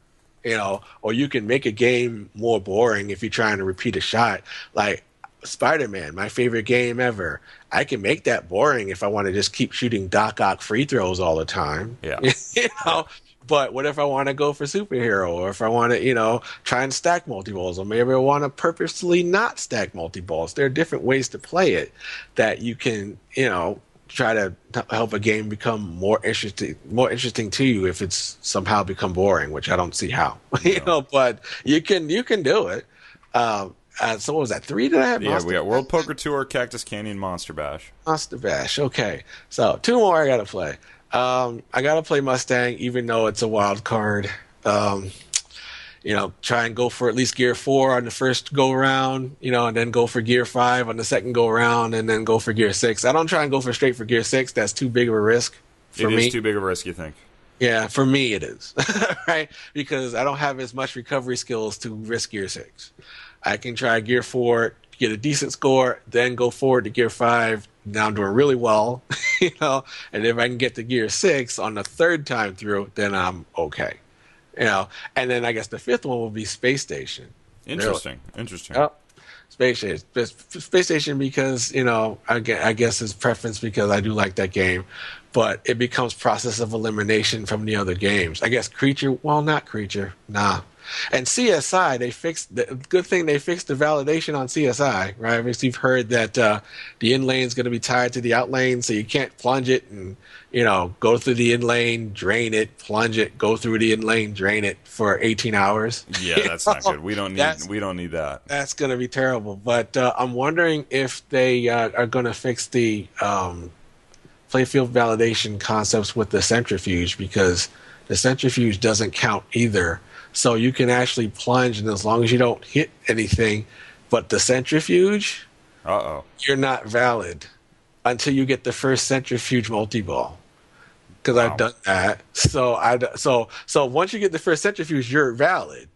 or you can make a game more boring if you're trying to repeat a shot. Like Spider-Man, my favorite game ever. I can make that boring if I want to just keep shooting Doc Ock free throws all the time. Yeah. But what if I want to go for superhero, or if I want to, try and stack multi-balls, or maybe I want to purposely not stack multi-balls? There are different ways to play it that you can, try to help a game become more interesting to you if it's somehow become boring, which I don't see how. But you can do it. So what was that? 3 that I have? Yeah, we got World Poker Tour, Cactus Canyon, Monster Bash. Monster Bash. Okay, so 2 more I gotta play. I gotta play Mustang, even though it's a wild card. Try and go for at least Gear 4 on the first go around, and then go for Gear 5 on the second go around, and then go for Gear 6. I don't try and go straight for Gear 6. That's too big of a risk for me. It is too big of a risk, you think? Yeah, for me it is, right? Because I don't have as much recovery skills to risk Gear 6. I can try Gear 4, get a decent score, then go forward to Gear 5. Now I'm doing really well, and if I can get to Gear 6 on the third time through, then I'm okay. And then I guess the 5th one will be Space Station. Interesting. Really. Interesting. Yep. Space Station because, I guess his preference because I do like that game, but it becomes process of elimination from the other games. I guess Creature, well, not Creature, nah. And CSI, they fixed the good thing. They fixed the validation on CSI, right? Because you've heard that the in lane is going to be tied to the out lane, so you can't plunge it and go through the in lane, drain it, plunge it, go through the in lane, drain it for 18 hours. Yeah, that's not good. We don't need that. That's going to be terrible. But I'm wondering if they are going to fix the playfield validation concepts with the centrifuge, because the centrifuge doesn't count either. So you can actually plunge, and as long as you don't hit anything but the centrifuge, you're not valid until you get the first centrifuge multi-ball. Because I've done that. So once you get the first centrifuge, you're valid.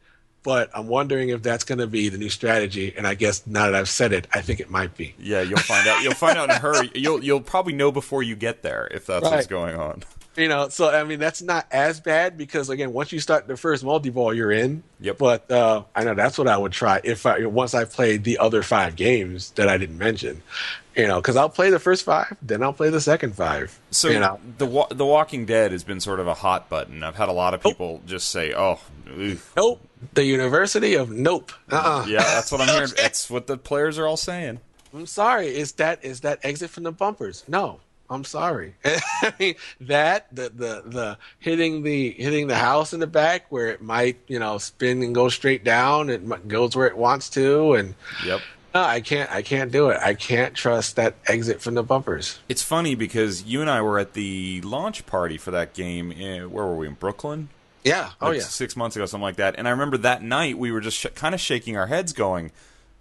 But I'm wondering if that's going to be the new strategy. And I guess now that I've said it, I think it might be. Yeah, you'll find out. You'll find out in a hurry. You'll probably know before you get there if that's what's going on. So I mean, that's not as bad because again, once you start the first multi-ball, you're in. Yep. But I know that's what I would try once I played the other 5 games that I didn't mention. Because I'll play the first 5, then I'll play the second 5. So the Walking Dead has been sort of a hot button. I've had a lot of people just say, "Oh, nope." The University of Nope. Yeah, that's what I'm hearing. That's what the players are all saying. I'm sorry. Is that exit from the bumpers? No. I'm sorry. I mean the hitting the house in the back where it might spin and go straight down. It goes where it wants to, and yep. No, I can't do it. I can't trust that exit from the bumpers. It's funny because you and I were at the launch party for that game. Where were we, in Brooklyn? Yeah. Oh, yeah. 6 months ago, something like that. And I remember that night we were just kind of shaking our heads going,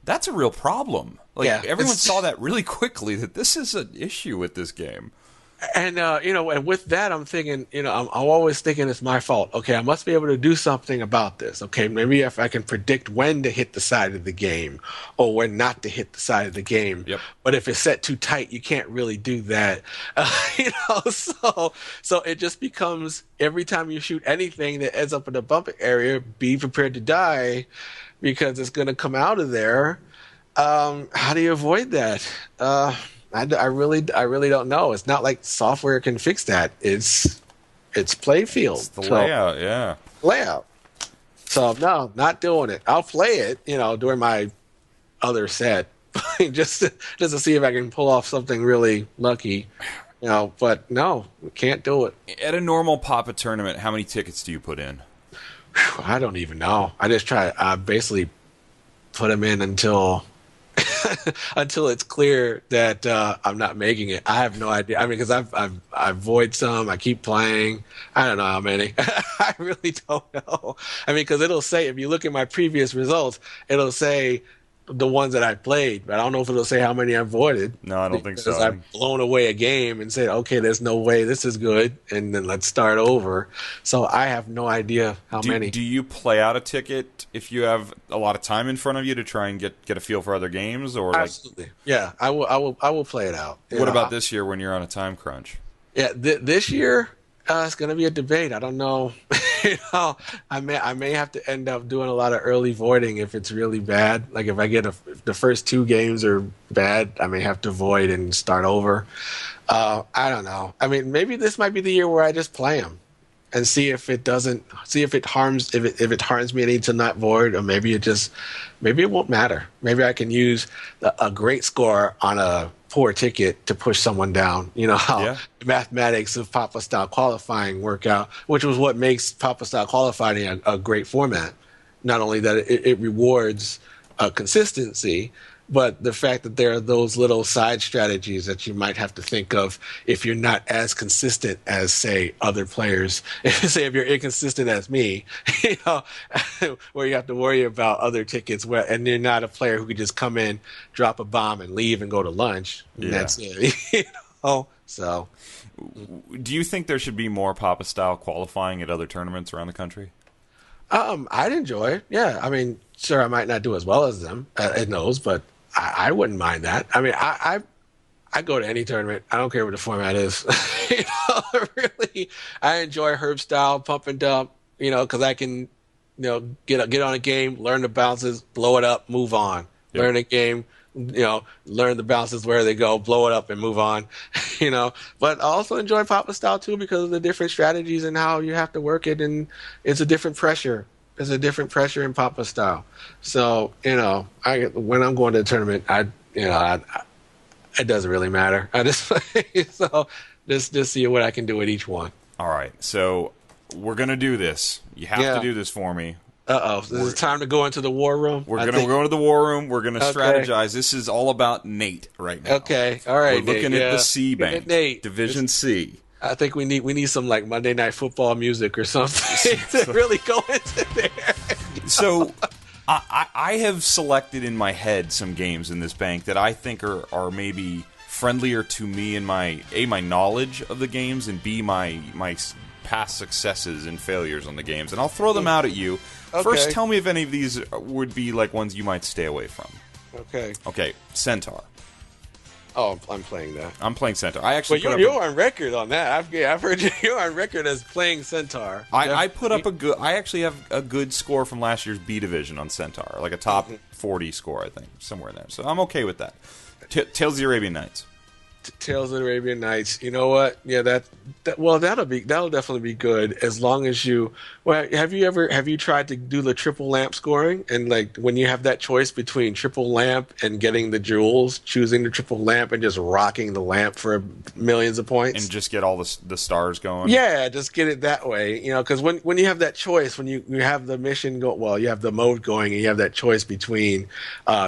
that's a real problem. Everyone saw that really quickly, that this is an issue with this game. And, and with that, I'm thinking, I'm always thinking it's my fault. Okay, I must be able to do something about this. Okay, maybe if I can predict when to hit the side of the game or when not to hit the side of the game. Yep. But if it's set too tight, you can't really do that. So it just becomes every time you shoot anything that ends up in the bump area, be prepared to die because it's going to come out of there. How do you avoid that? I really don't know. It's not like software can fix that. It's playfield. It's the layout, yeah. Layout. So no, not doing it. I'll play it, during my other set, just to see if I can pull off something really lucky. But no, can't do it. At a normal Papa tournament, how many tickets do you put in? I don't even know. I just try. I basically put them in until it's clear that I'm not making it. I have no idea. I mean, because I void some. I keep playing. I don't know how many. I really don't know. I mean, because it'll say, if you look at my previous results, it'll say the ones that I played, but I don't know if it'll say how many I voided. No, I don't think so. Because I've blown away a game and said, okay, there's no way this is good, and then let's start over. So I have no idea how many. Do you play out a ticket if you have a lot of time in front of you to try and get a feel for other games? Or absolutely, yeah, I will play it out. What about this year when you're on a time crunch? Yeah, this year it's going to be a debate. I don't know. I may have to end up doing a lot of early voiding if it's really bad. Like if I get if the first two games are bad, I may have to void and start over. I don't know. I mean, maybe this might be the year where I just play them and see if it harms if it harms me. I need to not void, or maybe it won't matter. Maybe I can use a great score on a poor ticket to push someone down. You know how the mathematics of Papa style qualifying work out, which was what makes Papa style qualifying a great format. Not only that it rewards consistency, but the fact that there are those little side strategies that you might have to think of if you're not as consistent as, say, other players. Say if you're inconsistent as me, where you have to worry about other tickets, and you're not a player who could just come in, drop a bomb, and leave and go to lunch. And that's it. So. Do you think there should be more Papa style qualifying at other tournaments around the country? I'd enjoy it. Yeah, I mean, sure, I might not do as well as them at those, but I wouldn't mind that. I mean, I go to any tournament. I don't care what the format is. Really, I enjoy Herb style pump and dump. Because I can, get on a game, learn the bounces, blow it up, move on. Yep. Learn a game, learn the bounces where they go, blow it up, and move on. But I also enjoy Papa style too because of the different strategies and how you have to work it, and it's a different pressure. There's a different pressure in Papa style. So, when I'm going to a tournament, it doesn't really matter. I just just see what I can do with each one. All right. So we're going to do this. You have to do this for me. This is time to go into the war room. We're going to go into the war room. We're going to strategize. This is all about Nate right now. Okay. All right, we're looking at the C bank. Division C. I think we need some like Monday Night Football music or something to really go into there. So I have selected in my head some games in this bank that I think are maybe friendlier to me and my knowledge of the games, and B, my past successes and failures on the games. And I'll throw them out at you. Okay. First, tell me if any of these would be like ones you might stay away from. Okay, Centaur. Oh, I'm playing that. I'm playing Centaur. I actually. But you're on record on that. I've heard you're on record as playing Centaur. I put up a good. I actually have a good score from last year's B division on Centaur, like a top 40 score, I think, somewhere in there. So I'm okay with that. Tales of the Arabian Nights. Tales of the Arabian Nights. You know what? Yeah, that'll definitely be good as long as you. Well, have you tried to do the triple lamp scoring, and like when you have that choice between triple lamp and getting the jewels, choosing the triple lamp and just rocking the lamp for millions of points, and just get all the stars going. Yeah, just get it that way. Because when you have that choice, when you have the mission go, well, you have the mode going, and you have that choice between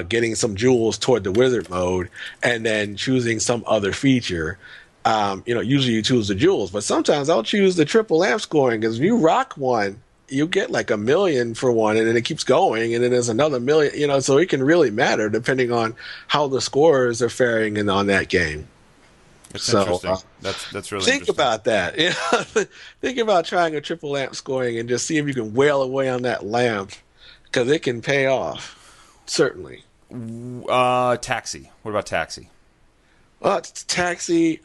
getting some jewels toward the wizard mode and then choosing some other feature. Usually you choose the jewels, but sometimes I'll choose the triple lamp scoring because if you rock one, you get like 1 million for one, and then it keeps going, and then there's another 1 million. So it can really matter depending on how the scorers are faring on that game. That's interesting. That's really think about that. Think about trying a triple lamp scoring and just see if you can wail away on that lamp because it can pay off. Certainly. Taxi. What about Taxi? Taxi,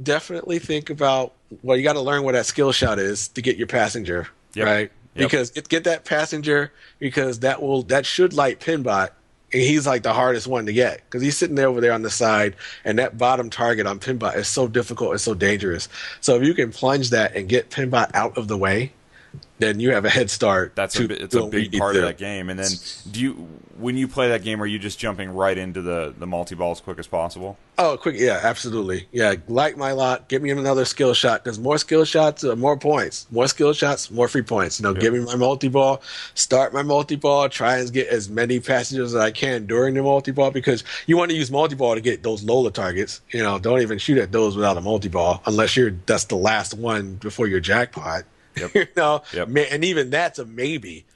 definitely think about, well, you got to learn where that skill shot is to get your passenger, right? Yep. Because get that passenger, because that should light Pinbot, and he's like the hardest one to get because he's sitting there over there on the side, and that bottom target on Pinbot is so difficult, it's so dangerous. So if you can plunge that and get Pinbot out of the way, then you have a head start. It's a big part of that game. And then, when you play that game, are you just jumping right into the multi-ball as quick as possible? Oh, quick, yeah, absolutely. Yeah, light my lot, give me another skill shot, because more skill shots, more points. More skill shots, more free points. Give me my multi-ball, start my multi-ball, try and get as many passengers as I can during the multi-ball, because you want to use multi-ball to get those Lola targets. Don't even shoot at those without a multi-ball, unless that's the last one before your jackpot. Yep. And even that's a maybe,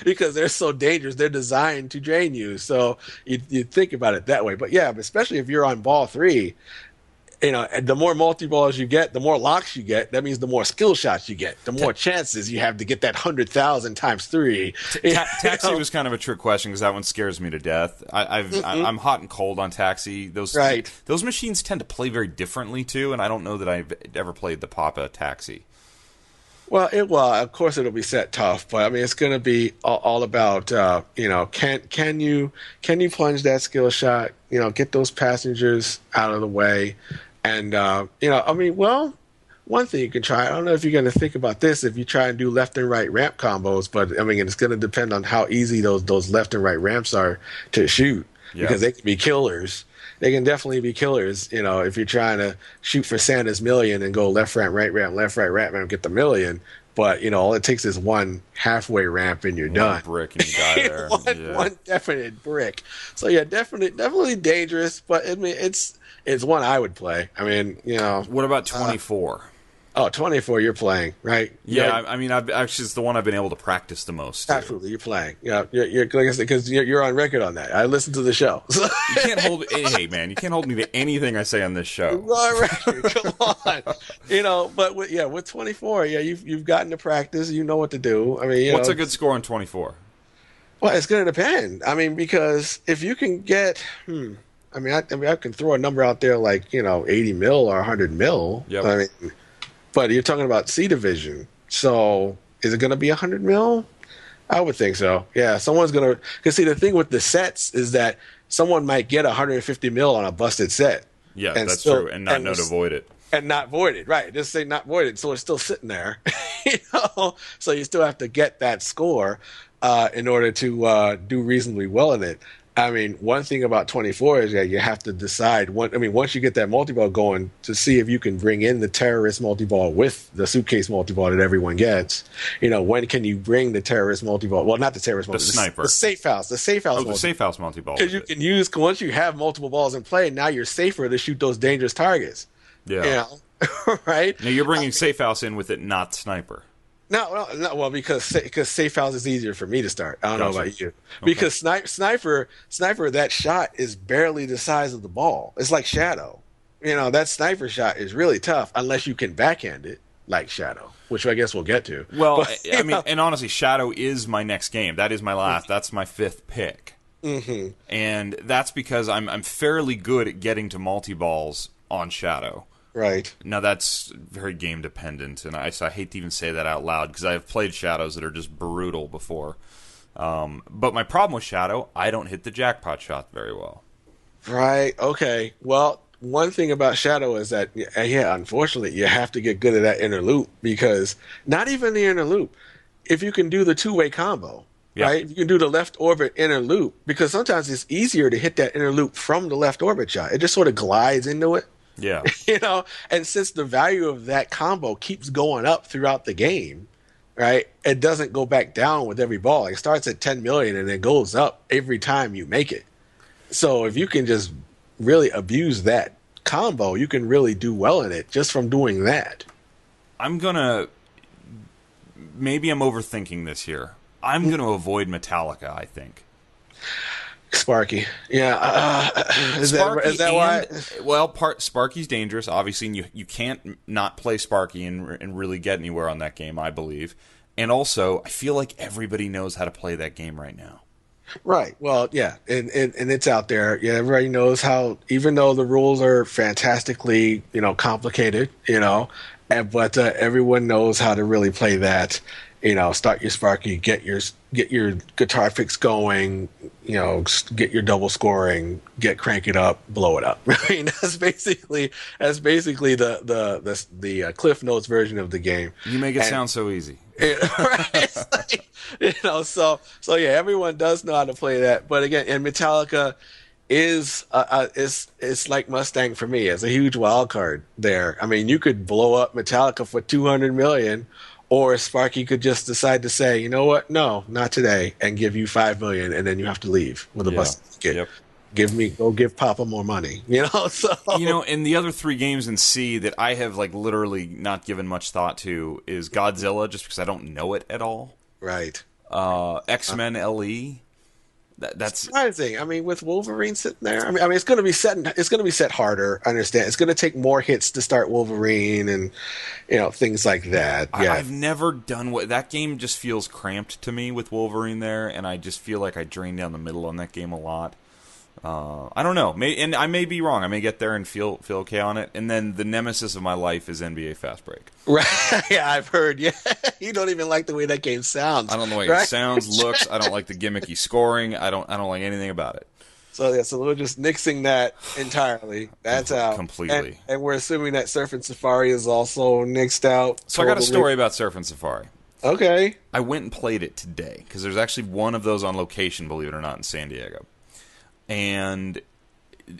because they're so dangerous. They're designed to drain you. So you think about it that way. But yeah, especially if you're on ball 3, the more multi-balls you get, the more locks you get. That means the more skill shots you get, the more chances you have to get that 100,000 times 3. Taxi was kind of a trick question because that one scares me to death. I'm hot and cold on Taxi. Those machines tend to play very differently too, and I don't know that I've ever played the Papa Taxi. Well, of course it'll be set tough, but I mean it's going to be all about can you plunge that skill shot, get those passengers out of the way, and I mean, well, one thing you can try. I don't know if you're going to think about this if you try and do left and right ramp combos, but I mean it's going to depend on how easy those left and right ramps are to shoot because they can be killers. They can definitely be killers, if you're trying to shoot for Santa's million and go left ramp, right ramp, left right ramp, and get the million. But all it takes is one halfway ramp and you're done. Brick and you die there. One definite brick. So yeah, definitely dangerous. But I mean, it's one I would play. I mean, What about 24? 24, you're playing, right? Yeah, I mean, actually, it's the one I've been able to practice the most. Absolutely, you're playing. Yeah, you're like I said, because you're on record on that. I listened to the show. So. You can't hold. Hey, man, you can't hold me to anything I say on this show. You're on record. Come on. But with 24, you've gotten to practice. You know what to do. I mean, what's a good score on 24? Well, it's going to depend. I mean, because if you can get, I mean, I can throw a number out there like 80 mil or 100 mil. Yep. I mean. But you're talking about C division, so is it going to be 100 mil? I would think so. Yeah, someone's going to. Because see, the thing with the sets is that someone might get 150 mil on a busted set. Yeah, that's true, and not know to void it. And not voided, right? Just say not voided, so it's still sitting there. So you still have to get that score in order to do reasonably well in it. I mean, one thing about 24 is that you have to decide. Once you get that multi-ball going, to see if you can bring in the terrorist multi-ball with the suitcase multi-ball that everyone gets. When can you bring the terrorist multi-ball? Well, not the terrorist multi-ball. The sniper. The safe house. The safe house. The safe house multi-ball. Because you can use, once you have multiple balls in play, now you're safer to shoot those dangerous targets. Yeah. Right? Now you're bringing safe house in with it, not sniper. No, well, because safe house is easier for me to start. I don't know about you, because sniper, that shot is barely the size of the ball. It's like Shadow. That sniper shot is really tough unless you can backhand it like Shadow, which I guess we'll get to. Well, I mean, and honestly, Shadow is my next game. That is my last. That's my fifth pick, and that's because I'm fairly good at getting to multi-balls on Shadow. Right. Now, that's very game dependent, and I hate to even say that out loud because I have played Shadows that are just brutal before. But my problem with Shadow, I don't hit the jackpot shot very well. Right. Okay. Well, one thing about Shadow is that, unfortunately, you have to get good at that inner loop, because not even the inner loop, if you can do the two-way combo, right? If you can do the left orbit inner loop, because sometimes it's easier to hit that inner loop from the left orbit shot. It just sort of glides into it. Yeah. And since the value of that combo keeps going up throughout the game, right, it doesn't go back down with every ball. It starts at 10 million and it goes up every time you make it. So if you can just really abuse that combo, you can really do well in it just from doing that. Maybe I'm overthinking this here. I'm going to avoid Metallica, I think. Sparky, yeah. Is that why? Well, Sparky's dangerous, obviously, and you can't not play Sparky and really get anywhere on that game, I believe. And also, I feel like everybody knows how to play that game right now. Right. Well, yeah, and it's out there. Yeah, everybody knows how. Even though the rules are fantastically, complicated, but everyone knows how to really play that. Start your Sparky, get your guitar picks going, get your double scoring, crank it up, blow it up. I mean, that's basically the Cliff Notes version of the game. You make it sound so easy. Right? So yeah, everyone does know how to play that. But again, and Metallica is like Mustang for me. It's a huge wild card there. I mean, you could blow up Metallica for 200 million. Or Sparky could just decide to say, you know what? No, not today, and give you $5 million, and then you have to leave with a bus ticket. Yep. Go give Papa more money. So and the other three games in C that I have literally not given much thought to is Godzilla, just because I don't know it at all. Right. X-Men LE. That's surprising. I mean, with Wolverine sitting there, I mean, it's going to be set. It's going to be set harder. I understand. It's going to take more hits to start Wolverine, and things like that. Yeah. I've never done that game. Just feels cramped to me with Wolverine there, and I just feel like I drain down the middle on that game a lot. I don't know. And I may be wrong. I may get there and feel okay on it. And then the nemesis of my life is NBA Fast Break. Right. Yeah, I've heard. Yeah, you don't even like the way that game sounds. I don't know the way right? it sounds, looks. I don't like the gimmicky scoring. I don't like anything about it. So yeah, so we're just nixing that entirely. That's out completely. And we're assuming that Surf and Safari is also nixed out. So I got a story about Surf and Safari. Okay. I went and played it today because there's actually one of those on location, believe it or not, in San Diego. And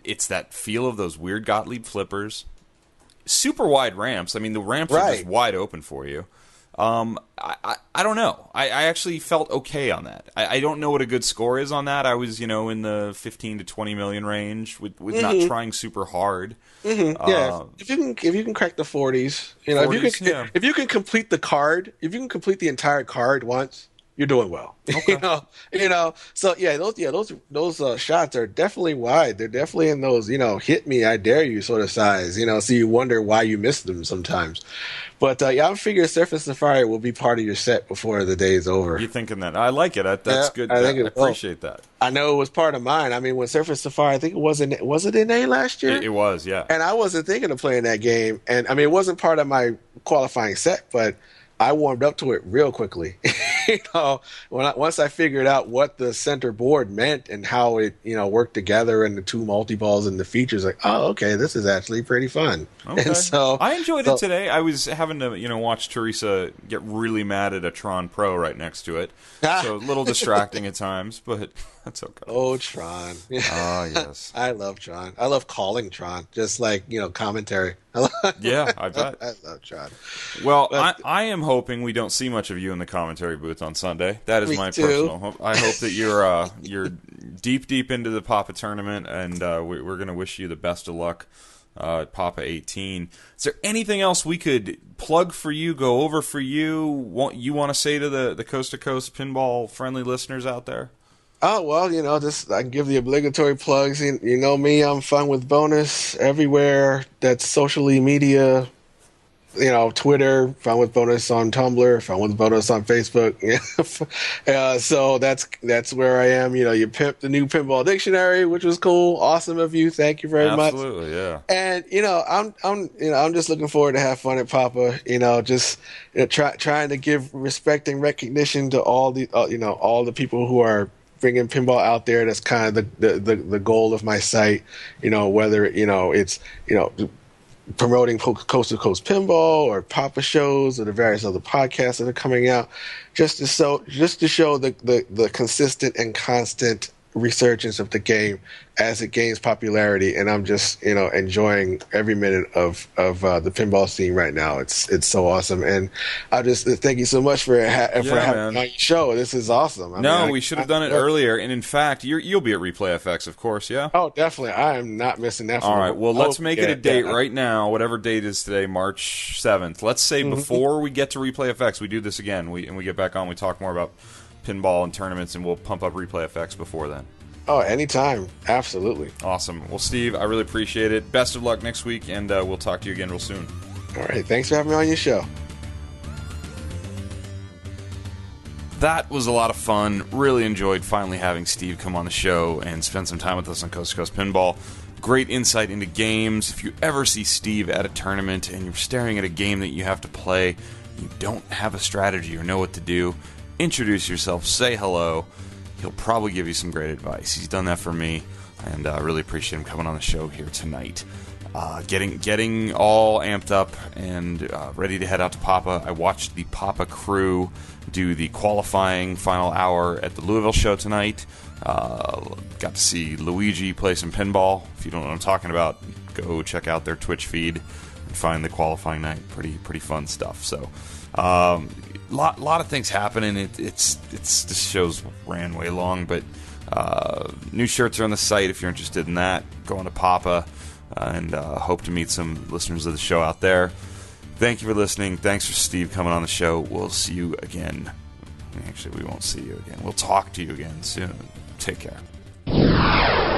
it's that feel of those weird Gottlieb flippers. Super wide ramps. I mean, the ramps are just wide open for you. I don't know. I actually felt okay on that. I don't know what a good score is on that. I was, in the 15 to 20 million range with not trying super hard. Mm-hmm. Yeah, if you can crack the 40s, 40s, if you can complete the card, if you can complete the entire card once, you're doing well. Okay. So yeah, those shots are definitely wide. They're definitely in those, hit me, I dare you sort of size. So you wonder why you miss them sometimes. But I'm figuring Surf and Safari will be part of your set before the day is over. You're thinking that? I like it. That's good. I appreciate that. I know it was part of mine. I mean, when Surf and Safari, I think was it in A last year? It was, yeah. And I wasn't thinking of playing that game. And I mean, it wasn't part of my qualifying set, but I warmed up to it real quickly. Once I figured out what the center board meant and how it, worked together and the two multi-balls and the features, like, oh, okay, this is actually pretty fun. Okay. And so I enjoyed it today. I was having to, watch Teresa get really mad at a Tron Pro right next to it. So a little distracting at times, but that's okay. Oh, Tron. Oh, yes. I love Tron. I love calling Tron, just like, commentary. Yeah, I bet. I love Tron. Well, I am hoping we don't see much of you in the commentary booth on Sunday. That is my personal hope. I hope that you're deep into the Papa tournament, and we're going to wish you the best of luck at Papa 18. Is there anything else we could plug for you, go over for you? Want to say to the Coast to Coast Pinball friendly listeners out there? Oh, well, just I can give the obligatory plugs. You know me, I'm Fun with Bonus everywhere that's socially media. Twitter, Fun with Bonus on Tumblr, Fun with Bonus on Facebook. So that's where I am. You pimped the new Pinball Dictionary, which was cool. Awesome of you. Thank you very much. Absolutely, yeah. And I'm just looking forward to have fun at Papa. Trying to give respect and recognition to all the people who are bringing pinball out there. That's kind of the goal of my site. Whether it's promoting Coast to Coast Pinball or Papa shows or the various other podcasts that are coming out, just to show the consistent and constant resurgence of the game as it gains popularity. And I'm just enjoying every minute of the pinball scene right now. It's so awesome, and I just thank you so much for having me on your show. This is awesome. We should have done it earlier, and in fact, you'll be at Replay FX, of course. Yeah. Oh, definitely. I am not missing that. All right. Well, let's make it a date right now. Whatever date is today, March 7th. Let's say before we get to Replay FX, we do this again. We get back on. We talk more about pinball and tournaments, and we'll pump up Replay FX before then. Oh, anytime. Absolutely. Awesome. Well, Steve, I really appreciate it. Best of luck next week, and we'll talk to you again real soon. All right. Thanks for having me on your show. That was a lot of fun. Really enjoyed finally having Steve come on the show and spend some time with us on Coast to Coast Pinball. Great insight into games. If you ever see Steve at a tournament and you're staring at a game that you have to play, you don't have a strategy or know what to do, introduce yourself, say hello. He'll probably give you some great advice. He's done that for me, and I really appreciate him coming on the show here tonight. Getting all amped up and ready to head out to Papa. I watched the Papa crew do the qualifying final hour at the Louisville show tonight. Got to see Luigi play some pinball. If you don't know what I'm talking about, go check out their Twitch feed and find the qualifying night. Pretty fun stuff. So, lot of things happening. This show's ran way long, but new shirts are on the site if you're interested in that. Going to Papa, and hope to meet some listeners of the show out there. Thank you for listening. Thanks for Steve coming on the show. We'll see you again. Actually, we won't see you again. We'll talk to you again soon. Take care.